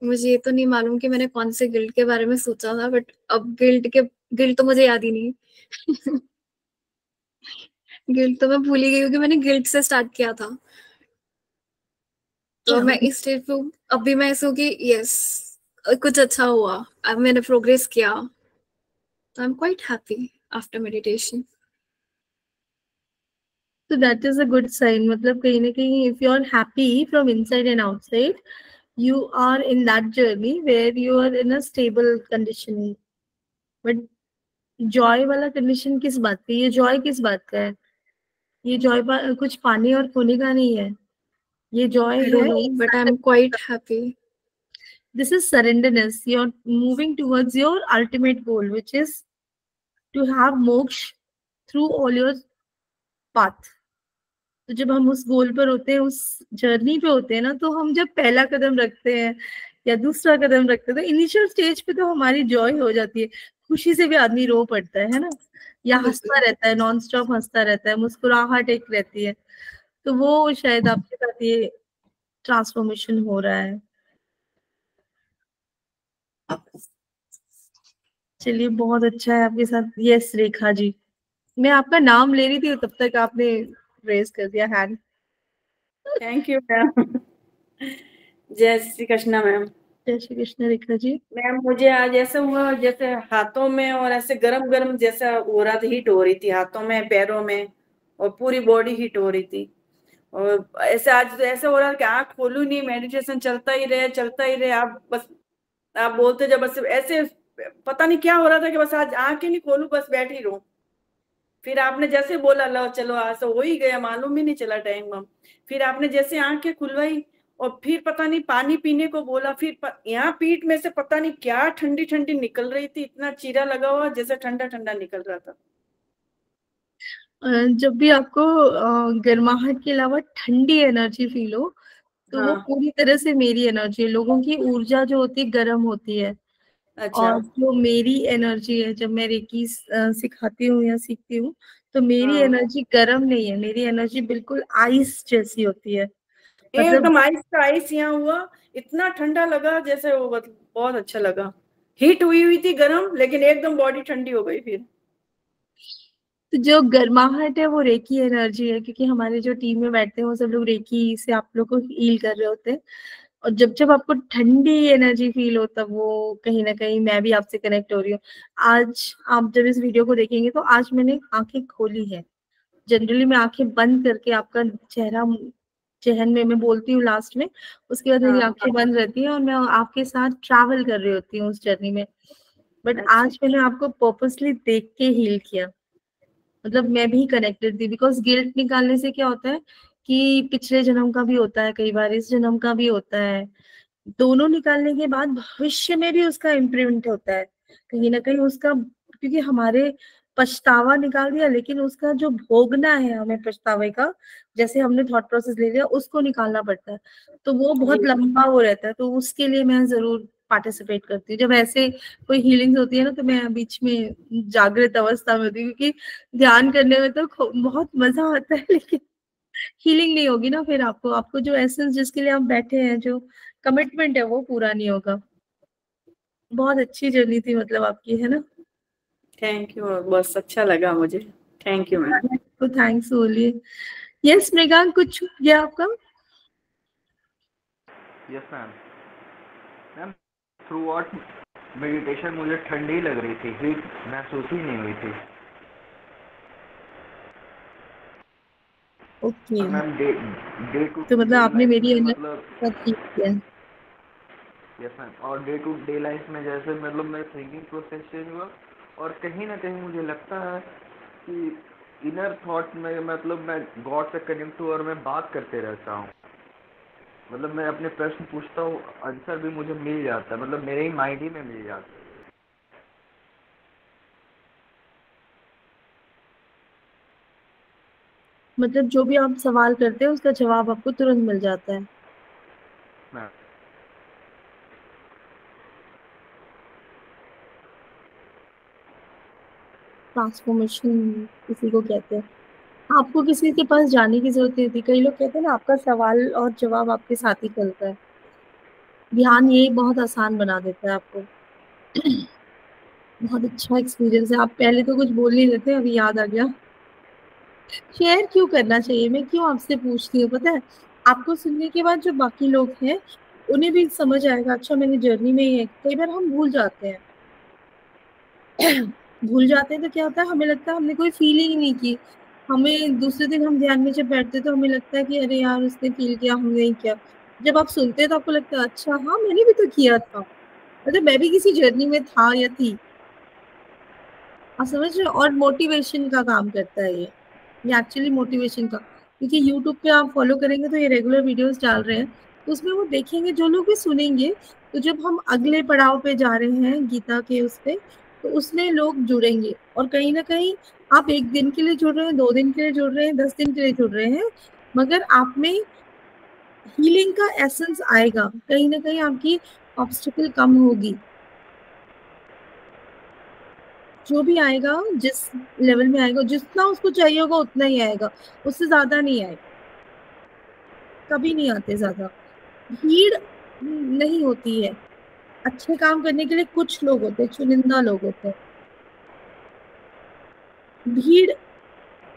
मुझे ये तो नहीं मालूम कि मैंने कौन से गिल्ट के बारे में सोचा था, बट अब गिल्ट तो मुझे याद ही नहीं। गिल्ट तो मैं भूल ही गई हूँ कि मैंने गिल्ट से स्टार्ट किया था। तो मैं इस स्टेज पे अभी मैं ऐसे हूँ कि यस, कुछ अच्छा हुआ, अब मैंने प्रोग्रेस किया। तो I am quite happy after meditation. So that is a good sign. मतलब कहीं ना कहीं if you are happy from inside and outside, you are in that journey where you are in a stable condition. But joy वाला condition किस बात का? ये joy किस बात का है? ये joy कुछ पाने और खोने का नहीं है। ये joy I don't know, but I'm quite happy. This is surrenderness. You're moving towards your ultimate goal, which is to have moksha through all your path. तो जब हम उस गोल पर होते हैं, उस जर्नी पे होते हैं ना, तो हम जब पहला कदम रखते हैं या दूसरा कदम रखते हैं, तो इनिशियल स्टेज पे तो हमारी जॉय हो जाती है, खुशी से भी आदमी रो पड़ता है ना, या हंसता रहता है, नॉन स्टॉप हंसता रहता है, मुस्कुराहट एक रहती है। तो वो शायद आपके साथ ये ट्रांसफॉर्मेशन हो रहा है। चलिए, बहुत अच्छा है आपके साथ। यस रेखा जी, मैं आपका नाम ले रही थी, तब तक आपने रेज कर दिया हैंड। Thank you ma'am. जय श्री कृष्णा मैम। जय श्री कृष्ण रेखा जी। मैम, मुझे आज ऐसा हुआ जैसे हाथों में और ऐसे गरम गरम जैसा हो रहा था, हीट हो रही थी हाथों में, पैरों में, और पूरी बॉडी हीट हो रही थी। और ऐसे आज तो ऐसा हो रहा कि आंख खोलू नहीं, मेडिटेशन चलता ही रहे। आप बोलते जब बस ऐसे पता नहीं क्या हो रहा था कि बस आज आंख ही नहीं खोलू, बस बैठी रहूं। फिर आपने जैसे बोला लो चलो, आज तो हो ही गया, मालूम ही नहीं चला टाइम हम। फिर आपने जैसे आंखें खुलवाई और फिर पता नहीं पानी पीने को बोला, फिर यहाँ पीठ में से पता नहीं क्या ठंडी ठंडी निकल रही थी, इतना चीरा लगा हुआ जैसे ठंडा ठंडा निकल रहा था। जब भी आपको गर्माहट के अलावा ठंडी एनर्जी फील हो, तो वो पूरी तरह से मेरी एनर्जी है। लोगों की ऊर्जा जो होती है गर्म होती है। अच्छा। और जो मेरी एनर्जी है, जब मैं रेकी सिखाती हूँ या सीखती हूँ, तो मेरी एनर्जी गर्म नहीं है, मेरी एनर्जी बिल्कुल आइस जैसी होती है। एकदम आइस का आइस यहाँ हुआ, इतना ठंडा लगा जैसे वो बहुत अच्छा लगा। हीट हुई थी गर्म, लेकिन एकदम बॉडी ठंडी हो गई। फिर तो जो गर्माहट है वो रेकी एनर्जी है, क्योंकि हमारे जो टीम में बैठते हैं वो सब लोग रेकी से आप लोग को हील कर रहे होते हैं। और जब जब आपको ठंडी एनर्जी फील हो, तब वो कहीं ना कहीं मैं भी आपसे कनेक्ट हो रही हूँ। आज आप जब इस वीडियो को देखेंगे तो आज मैंने आंखें खोली है। जनरली मैं आंखें बंद करके आपका चेहरा चहन में मैं बोलती हूँ लास्ट में, उसके बाद मेरी आंखें बंद रहती है और मैं आपके साथ ट्रैवल कर रही होती हूँ उस जर्नी में। बट आज मैंने आपको पर्पसली देख के हील किया, मतलब मैं भी कनेक्टेड थी। बिकॉज गिल्ट निकालने से क्या होता है कि पिछले जन्म का भी होता है, कई बार इस जन्म का भी होता है। दोनों निकालने के बाद भविष्य में भी उसका इम्प्रिंट होता है कहीं ना कहीं उसका, क्योंकि हमारे पछतावा निकाल दिया, लेकिन उसका जो भोगना है हमें पछतावे का, जैसे हमने थॉट प्रोसेस ले लिया, उसको निकालना पड़ता है। तो वो बहुत लंबा वो रहता है। तो उसके लिए मैं जरूर पार्टिसिपेट करती हूँ। जब ऐसे कोई हीलिंग होती है ना, तो मैं बीच में जागृत अवस्था में होती हूँ, क्योंकि ध्यान करने में तो बहुत मजा आता है, लेकिन हीलिंग नहीं होगी ना, फिर आपको जो एसेंस जिसके लिए आप बैठे हैं, जो कमिटमेंट है, वो पूरा नहीं होगा। बहुत अच्छी जर्नी थी मतलब आपकी, है ना? थैंक यू, बस अच्छा लगा मुझे। Thank you ma'am. तो थैंक्स बोलिए। यस मृगांक, कुछ गया आपका? Yes ma'am. Ma'am through out meditation मुझे ठंडी लग रही थी, हीट महसूस ही नहीं हुई थी। ओके, मैम डे टू तो मतलब डे आपने लाइफ मेरी में एनर्जी मतलब सब ठीक किया। यस मैम, और डे टू डे लाइफ में जैसे मतलब मेरा थिंकिंग प्रोसेस चेंज हुआ, और कहीं ना कहीं मुझे लगता है कि इनर थॉट में मतलब मैं गॉड से कनेक्ट हूँ और मैं बात करते रहता हूँ। मतलब मैं अपने प्रश्न पूछता हूँ, आंसर भी मुझे मिल जाता है, मतलब मेरे ही माइंड ही में मिल जाता है। मतलब जो भी आप सवाल करते हैं उसका जवाब आपको तुरंत मिल जाता है। मैम ट्रांसफॉर्मेशन किसी को कहते हैं। आपको किसी के पास जाने की जरूरत नहीं थी। कई लोग कहते हैं ना, आपका सवाल और जवाब आपके साथ ही चलता है। ध्यान ये बहुत आसान बना देता है आपको। बहुत अच्छा एक्सपीरियंस है। आप पहले तो कुछ बोल नहीं रहे थे, अभी याद आ गया। शेयर क्यों करना चाहिए, मैं क्यों आपसे पूछती हूँ पता है? आपको सुनने के बाद जो बाकी लोग हैं उन्हें भी समझ आएगा। अच्छा, मैंने जर्नी में ये, कई बार हम भूल जाते हैं। भूल जाते हैं तो क्या होता है, हमें लगता है हमने कोई फीलिंग नहीं की। हमें दूसरे दिन हम ध्यान में जब बैठते तो हमें लगता है कि अरे यार उसने फील किया, हमने नहीं किया। जब आप सुनते हैं तो आपको लगता है अच्छा हाँ मैंने भी तो किया था, मतलब मैं भी किसी जर्नी में था या थी। आप समझ रहे हो? और मोटिवेशन का काम करता है ये एक्चुअली मोटिवेशन का। क्योंकि यूट्यूब पे आप फॉलो करेंगे तो ये रेगुलर वीडियोस डाल रहे हैं, तो उसमें वो देखेंगे, जो लोग भी सुनेंगे, तो जब हम अगले पड़ाव पे जा रहे हैं गीता के उस पे, तो उसमें लोग जुड़ेंगे। और कहीं ना कहीं आप 1 दिन के लिए जुड़ रहे हैं, 2 दिन के लिए जुड़ रहे हैं, 10 दिन के लिए जुड़ रहे हैं, मगर आप में हीलिंग का एसेंस आएगा। कहीं ना कहीं आपकी ऑब्स्टिकल कम होगी। जो भी आएगा जिस लेवल में आएगा, जितना उसको चाहिए होगा उतना ही आएगा, उससे ज्यादा नहीं आएगा। कभी नहीं आते ज्यादा। भीड़ नहीं होती है। अच्छे काम करने के लिए कुछ लोग होते हैं, चुनिंदा लोग होते हैं। भीड़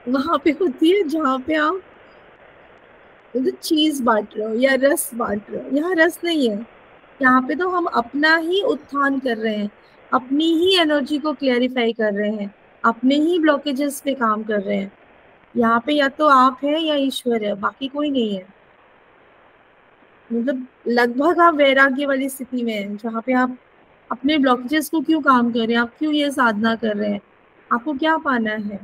वहां पे होती है जहां पे आप चीज बांट रहे हो या रस बांट रहे हो। यहाँ रस नहीं है। यहाँ पे तो हम अपना ही उत्थान कर रहे हैं, अपनी ही एनर्जी को क्लेरिफाई कर रहे हैं, अपने ही ब्लॉकेजेस पे काम कर रहे हैं। यहाँ पे या तो आप है या ईश्वर है, बाकी कोई नहीं है। मतलब लगभग आप वैराग्य वाली स्थिति में है, जहाँ पे आप अपने ब्लॉकेजेस को क्यों काम कर रहे हैं, आप क्यों ये साधना कर रहे हैं, आपको क्या पाना है,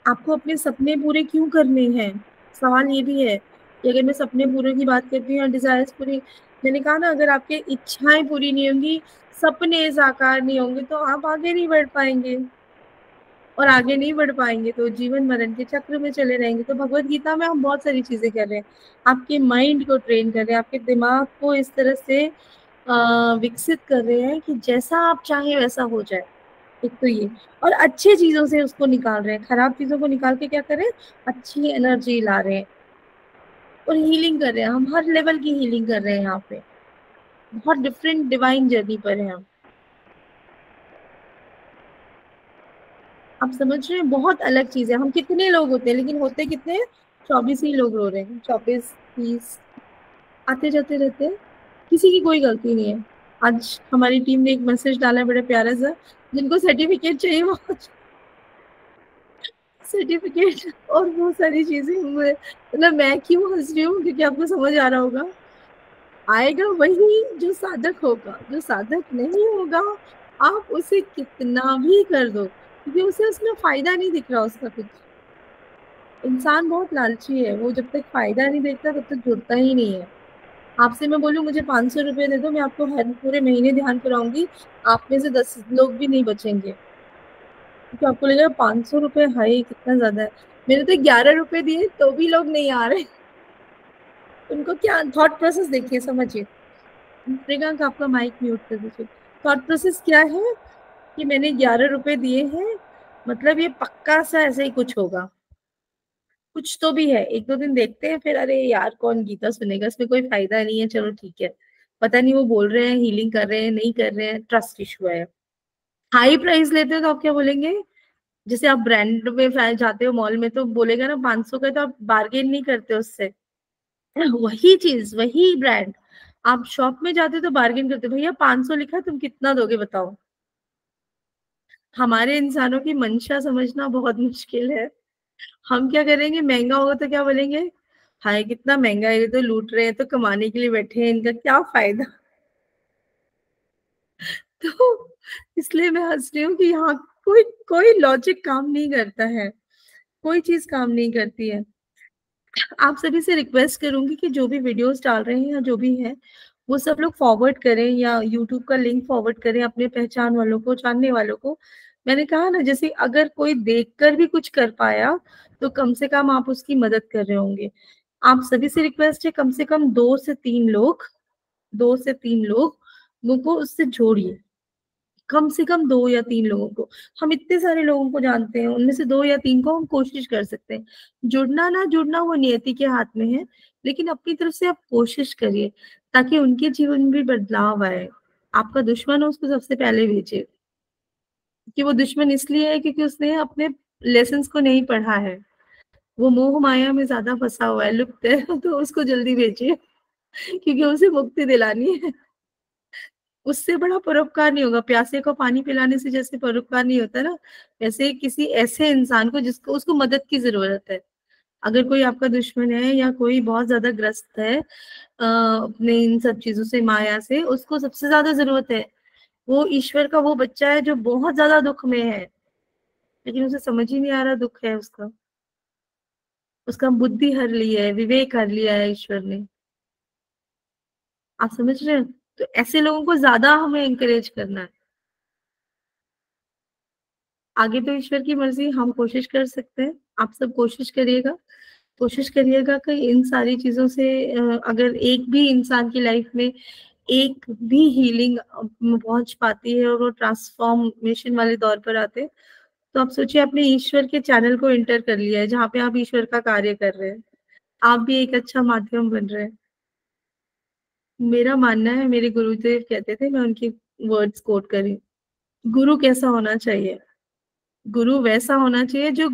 आपको अपने सपने पूरे क्यों करने हैं। सवाल ये भी है कि अगर मैं सपने पूरे की बात करती हूँ, डिजायर्स पूरी, मैंने कहा ना, अगर आपकी इच्छाएं पूरी नहीं होंगी, सपने साकार नहीं होंगे, तो आप आगे नहीं बढ़ पाएंगे। और आगे नहीं बढ़ पाएंगे तो जीवन मरण के चक्र में चले रहेंगे। तो भगवत गीता में हम बहुत सारी चीजें कर रहे हैं। आपके माइंड को ट्रेन कर रहे हैं, आपके दिमाग को इस तरह से विकसित कर रहे हैं कि जैसा आप चाहें वैसा हो जाए। एक तो ये, और अच्छे चीजों से उसको निकाल रहे हैं, खराब चीजों को निकाल के क्या कर रहे हैं, अच्छी एनर्जी ला रहे हैं और हीलिंग कर रहे हैं। हम हर लेवल की हीलिंग कर रहे हैं यहाँ पे। बहुत डिफरेंट डिवाइन जर्नी पर है हम। आप समझ रहे हैं? बहुत अलग चीज है। हम कितने लोग होते हैं, लेकिन होते कितने हैं? 24 ही लोग रो रहे हैं। 24 30 आते जाते रहते हैं, किसी की कोई गलती नहीं है। आज हमारी टीम ने एक मैसेज डाला है बड़े प्यारा सा, जिनको सर्टिफिकेट चाहिए वो सर्टिफिकेट और वो सारी चीजें। मतलब मैं क्यों हंस रही हूँ, क्योंकि आपको समझ आ रहा होगा, आएगा वही जो साधक होगा। जो साधक नहीं होगा, आप उसे कितना भी कर दो, क्योंकि उसे उसमें फायदा नहीं दिख रहा उसका कुछ। इंसान बहुत लालची है, वो जब तक फायदा नहीं देखता तब तक जुड़ता ही नहीं है। आपसे मैं बोलूं मुझे 500 रुपए दे दो, मैं आपको हर पूरे महीने ध्यान कराऊंगी, आप में से 10 लोग भी नहीं बचेंगे, क्योंकि आपको लगेगा 500 रुपए हाई कितना ज्यादा है। मैंने तो 11 रुपए दिए तो भी लोग नहीं आ रहे। उनको क्या थॉट प्रोसेस देखिए, समझिए। प्रियंका आपका माइक म्यूट कर दीजिए। थॉट प्रोसेस क्या है कि मैंने 11 रुपए दिए हैं, मतलब ये पक्का सा ऐसा ही कुछ होगा, कुछ तो भी है। 1-2 दिन देखते हैं, फिर अरे यार कौन गीता सुनेगा, इसमें कोई फायदा नहीं है, चलो ठीक है, पता नहीं वो बोल रहे हैं हीलिंग कर रहे हैं नहीं कर रहे हैं, ट्रस्ट इशू है। हाई प्राइस लेते हो तो आप क्या बोलेंगे, जैसे आप ब्रांड में जाते हो मॉल में तो बोलेगा ना 500 का, तो आप बार्गेन नहीं करते उससे। वही चीज वही ब्रांड आप शॉप में जाते तो बार्गेन करते, भैया 500 लिखा तुम कितना दोगे बताओ। हमारे इंसानों की मंशा समझना बहुत मुश्किल है। हम क्या करेंगे, महंगा होगा तो क्या बोलेंगे, हाय कितना महंगा है, ये तो लूट रहे हैं, तो कमाने के लिए बैठे हैं, इनका क्या फायदा। तो इसलिए मैं हंस रही हूँ कि यहाँ कोई कोई लॉजिक काम नहीं करता है, कोई चीज काम नहीं करती है। आप सभी से रिक्वेस्ट करूंगी कि जो भी वीडियोस डाल रहे हैं या जो भी है वो सब लोग फॉरवर्ड करें या यूट्यूब का लिंक फॉरवर्ड करें अपने पहचान वालों को, जानने वालों को। मैंने कहा ना, जैसे अगर कोई देखकर भी कुछ कर पाया तो कम से कम आप उसकी मदद कर रहे होंगे। आप सभी से रिक्वेस्ट है, कम से कम 2 से 3 लोग को उससे जोड़िए, कम से कम 2 या 3 लोगों को। हम इतने सारे लोगों को जानते हैं, उनमें से 2 या 3 को हम कोशिश कर सकते हैं। जुड़ना ना जुड़ना वो नियति के हाथ में है, लेकिन अपनी तरफ से आप कोशिश करिए ताकि उनके जीवन में भी बदलाव आए। आपका दुश्मन हो उसको सबसे पहले भेजिए, कि वो दुश्मन इसलिए है क्योंकि उसने अपने लेसन्स को नहीं पढ़ा है, वो मोह माया में ज्यादा फंसा हुआ है, लुप्त है। तो उसको जल्दी भेजिए क्योंकि उसे मुक्ति दिलानी है। उससे बड़ा परोपकार नहीं होगा, प्यासे को पानी पिलाने से जैसे परोपकार नहीं होता ना, वैसे किसी ऐसे इंसान को जिसको उसको मदद की जरूरत है। अगर कोई आपका दुश्मन है या कोई बहुत ज्यादा ग्रस्त है अपने इन सब चीजों से, माया से, उसको सबसे ज्यादा जरूरत है। वो ईश्वर का वो बच्चा है जो बहुत ज्यादा दुख में है, लेकिन उसे समझ ही नहीं आ रहा दुख है उसका। उसका बुद्धि हर लिया है, विवेक हर लिया है ईश्वर ने। आप समझ रहे हैं? तो ऐसे लोगों को ज्यादा हमें इंकरेज करना है। आगे तो ईश्वर की मर्जी, हम कोशिश कर सकते हैं, आप सब कोशिश करिएगा। कोशिश करिएगा कि इन सारी चीजों से अगर एक भी इंसान की लाइफ में एक भी हीलिंग पहुंच पाती है और वो ट्रांसफॉर्मेशन वाले दौर पर आते हैं, तो आप सोचिए आपने ईश्वर के चैनल को एंटर कर लिया है जहाँ पे आप ईश्वर का कार्य कर रहे हैं। आप भी एक अच्छा माध्यम बन रहे हैं। मेरा मानना है, मेरे गुरुदेव कहते थे, मैं उनकी वर्ड्स कोट करी, गुरु कैसा होना चाहिए, गुरु वैसा होना चाहिए जो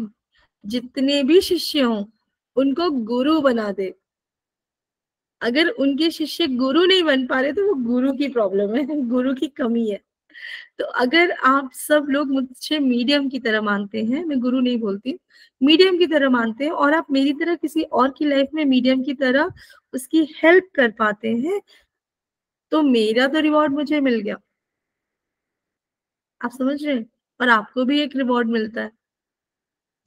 जितने भी शिष्य हों उनको गुरु बना दे। अगर उनके शिष्य गुरु नहीं बन पा रहे तो वो गुरु की प्रॉब्लम है, गुरु की कमी है। तो अगर आप सब लोग मुझे मीडियम की तरह मानते हैं, मैं गुरु नहीं बोलती, मीडियम की तरह मानते हैं, और आप मेरी तरह किसी और की लाइफ में मीडियम की तरह उसकी हेल्प कर पाते हैं, तो मेरा तो रिवॉर्ड मुझे मिल गया। आप समझ रहे हैं? और आपको भी एक रिवॉर्ड मिलता है।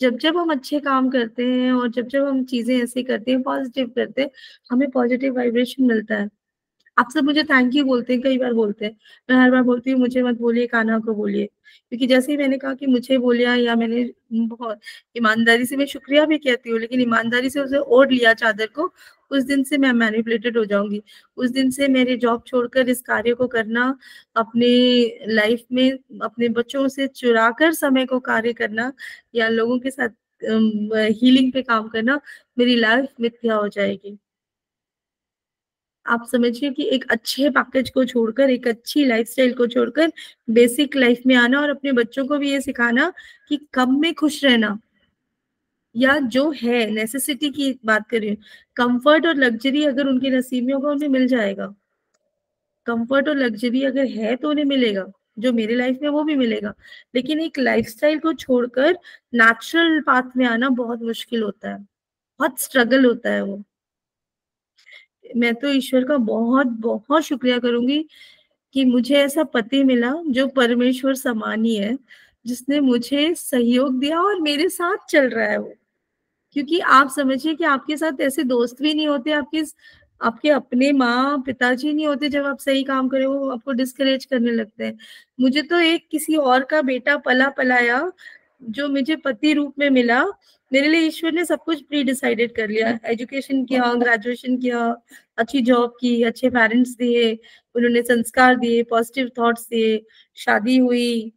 जब जब हम अच्छे काम करते हैं और जब जब हम चीजें ऐसे करते हैं, पॉजिटिव करते हैं, हमें पॉजिटिव वाइब्रेशन मिलता है। आप सब मुझे थैंक यू बोलते हैं, कई बार बोलते हैं, मैं हर बार बोलती हूँ मुझे मत बोलिए, कान्हा को बोलिए। क्योंकि जैसे ही मैंने कहा कि मुझे बोलिया, या मैंने बहुत ईमानदारी से, मैं शुक्रिया भी कहती हूँ लेकिन ईमानदारी से उसे ओढ़ लिया चादर को, उस दिन से मैं मैनिपुलेटेड हो जाऊंगी। उस दिन से मेरे जॉब छोड़कर इस कार्य को करना, अपने लाइफ में अपने बच्चों से चुरा कर समय को कार्य करना या लोगों के साथ हीलिंग पे काम करना, मेरी लाइफ मिथ्या हो जाएगी। आप समझिए कि एक अच्छे पैकेज को छोड़कर, एक अच्छी लाइफस्टाइल को छोड़कर बेसिक लाइफ में आना, और अपने बच्चों को भी ये सिखाना कि कम में खुश रहना, या जो है नेसेसिटी की बात कर रही हूँ, कंफर्ट और लग्जरी अगर उनके नसीब में होगा उन्हें मिल जाएगा। कंफर्ट और लग्जरी अगर है तो उन्हें मिलेगा, जो मेरी लाइफ में वो भी मिलेगा। लेकिन एक लाइफस्टाइल को छोड़कर नेचुरल पाथ में आना बहुत मुश्किल होता है, बहुत स्ट्रगल होता है वो। मैं तो ईश्वर का बहुत बहुत शुक्रिया करूंगी कि मुझे ऐसा पति मिला जो परमेश्वर समान ही है, जिसने मुझे सहयोग दिया और मेरे साथ चल रहा है वो। क्योंकि आप समझिए कि आपके साथ ऐसे दोस्त भी नहीं होते, आपके अपने माँ पिताजी नहीं होते, जब आप सही काम करें वो आपको डिस्करेज करने लगते हैं। मुझे तो एक किसी और का बेटा पला पलाया जो मुझे पति रूप में मिला, मेरे लिए ईश्वर ने सब कुछ प्री डिसाइडेड कर लिया। एजुकेशन किया, ग्रेजुएशन किया, अच्छी जॉब की, अच्छे पेरेंट्स दिए, उन्होंने संस्कार दिए, पॉजिटिव थॉट्स दिए, शादी हुई,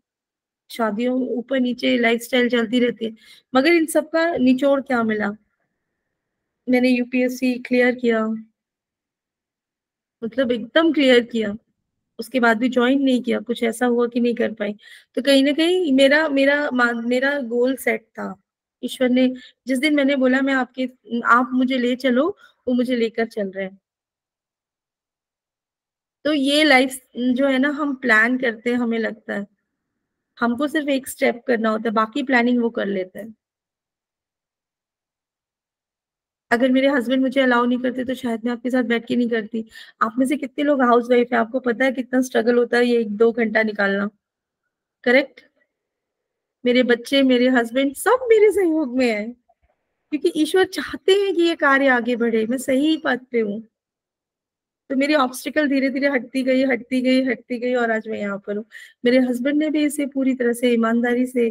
शादियों ऊपर नीचे लाइफस्टाइल चलती रहती है। मगर इन सब का निचोड़ क्या मिला? मैंने यूपीएससी क्लियर किया, मतलब एकदम क्लियर किया, उसके बाद भी ज्वाइन नहीं किया, कुछ ऐसा हुआ कि नहीं कर पाई। तो कहीं ना कहीं मेरा गोल सेट था। ईश्वर ने जिस दिन मैंने बोला मैं आप मुझे ले चलो, वो मुझे लेकर चल रहे हैं। तो ये लाइफ जो है ना, हम प्लान करते हैं, हमें लगता है हमको सिर्फ एक स्टेप करना होता है, बाकी प्लानिंग वो कर लेते हैं। अगर मेरे हस्बैंड मुझे अलाउ नहीं करते तो शायद मैं आपके साथ बैठ के नहीं करती। आप में से कितने लोग हाउस वाइफ है, आपको पता है कितना स्ट्रगल होता है ये 1-2 घंटा निकालना। करेक्ट। मेरे बच्चे, मेरे हस्बैंड सब मेरे सहयोग में है, क्योंकि ईश्वर चाहते हैं कि ये कार्य आगे बढ़े, मैं सही पथ पे हूँ। तो मेरी ऑब्स्टिकल धीरे धीरे हटती गई और आज मैं यहाँ पर हूँ। मेरे हस्बैंड ने भी इसे पूरी तरह से ईमानदारी से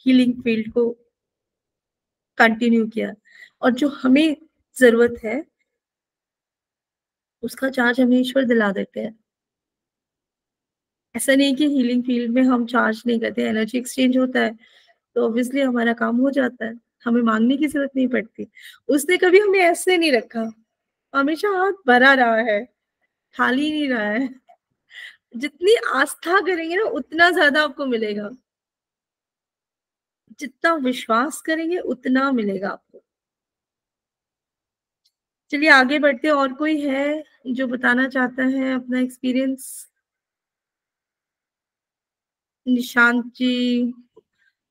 हीलिंग फील्ड को कंटिन्यू किया, और जो हमें जरूरत है उसका चार्ज हमें ईश्वर दिला देते हैं। ऐसा नहीं कि हीलिंग फील्ड में हम चार्ज नहीं करते, एनर्जी एक्सचेंज होता है तो ऑब्वियसली हमारा काम हो जाता है, हमें मांगने की जरूरत नहीं पड़ती। उसने कभी हमें ऐसे नहीं रखा, हमेशा हाथ भरा रहा है, खाली नहीं रहा है। जितनी आस्था करेंगे ना उतना ज्यादा आपको मिलेगा, जितना विश्वास करेंगे उतना मिलेगा आपको। चलिए आगे बढ़ते हैं। और कोई है जो बताना चाहता है अपना एक्सपीरियंस? निशांत जी,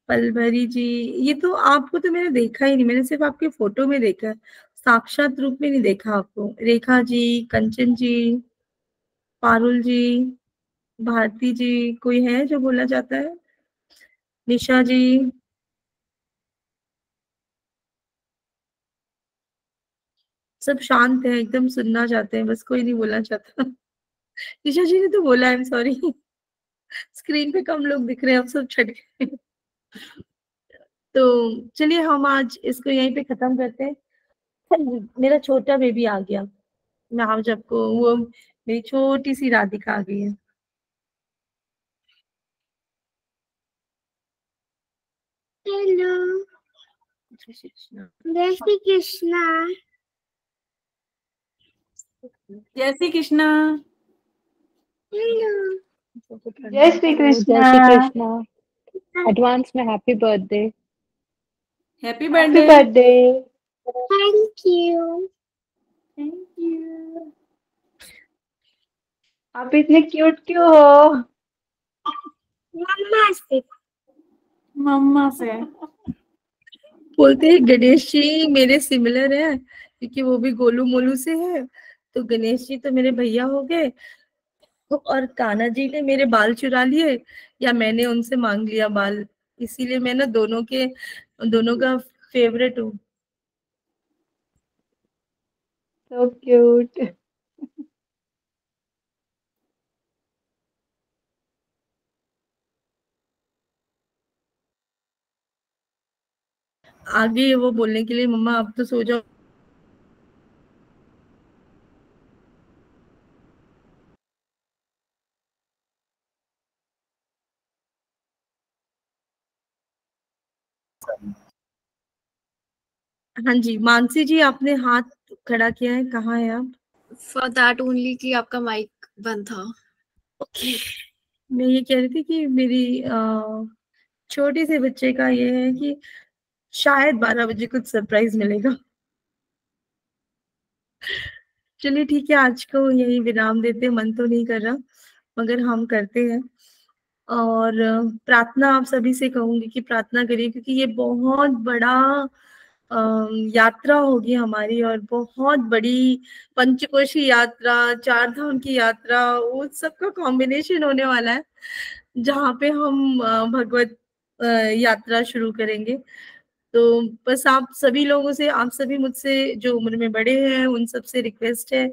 पलभरी जी, ये तो आपको तो मैंने देखा ही नहीं, मैंने सिर्फ आपके फोटो में देखा है, साक्षात रूप में नहीं देखा आपको। रेखा जी, कंचन जी, पारुल जी, भारती जी, कोई है जो बोलना चाहता है? निशा जी, सब शांत है एकदम, सुनना चाहते हैं बस, कोई नहीं बोलना चाहता। निशा जी ने तो बोला, आई एम सॉरी। स्क्रीन पे कम लोग दिख रहे हैं, अब सब छट गए। तो चलिए हम आज इसको यहीं पे खत्म करते हैं। मेरा छोटा बेबी आ गया, मैं आज आपको वो मेरी छोटी सी राधिका आ गई है। हेलो, जय श्री कृष्ण। जय श्री कृष्णा। जय श्री कृष्णा। हेलो, जय श्री कृष्णा। जय श्री कृष्णा। एडवांस में happy birthday. Happy happy birthday. Birthday. Thank you. Thank you. आप इतने क्यूट क्यों हो? मम्मा से। मम्मा से। बोलते हैं गणेश जी मेरे सिमिलर है, क्योंकि वो भी गोलू मोलू से है, तो गणेश जी तो मेरे भैया हो गए, और कान्हा जी ने मेरे बाल चुरा लिए या मैंने उनसे मांग लिया बाल, इसीलिए मैं ना दोनों का फेवरेट हूँ। So cute. आगे वो बोलने के लिए मम्मा अब तो सो जाओ। हाँ जी, मानसी जी आपने हाथ खड़ा किया है, कहाँ है आप? फॉर दैट ओनली कि आपका माइक बंद था। ओके। मैं ये कह रही थी कि मेरी छोटी से बच्चे का ये है कि शायद 12 बजे कुछ सरप्राइज मिलेगा। चलिए ठीक है, आज को यही विराम देते हैं, मन तो नहीं कर रहा मगर हम करते हैं। और प्रार्थना आप सभी से कहूंगी कि प्रार्थना करिए, क्योंकि ये बहुत बड़ा यात्रा होगी हमारी, और बहुत बड़ी पंचकोशी यात्रा, 4 धाम की यात्रा, वो सबका कॉम्बिनेशन होने वाला है, जहाँ पे हम भगवत यात्रा शुरू करेंगे। तो बस आप सभी लोगों से, आप सभी मुझसे जो उम्र में बड़े हैं उन सब से रिक्वेस्ट है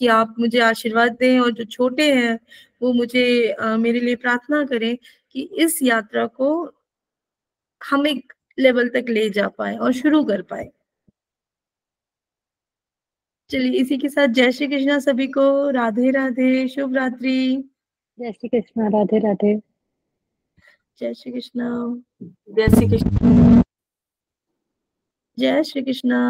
कि आप मुझे आशीर्वाद दें, और जो छोटे हैं वो मुझे मेरे लिए प्रार्थना करें कि इस यात्रा को हम एक लेवल तक ले जा पाए और शुरू कर पाए। चलिए इसी के साथ जय श्री कृष्णा सभी को, राधे राधे, शुभ रात्रि। जय श्री कृष्णा। राधे राधे। जय श्री कृष्णा। जय श्री कृष्ण। जय श्री कृष्णा।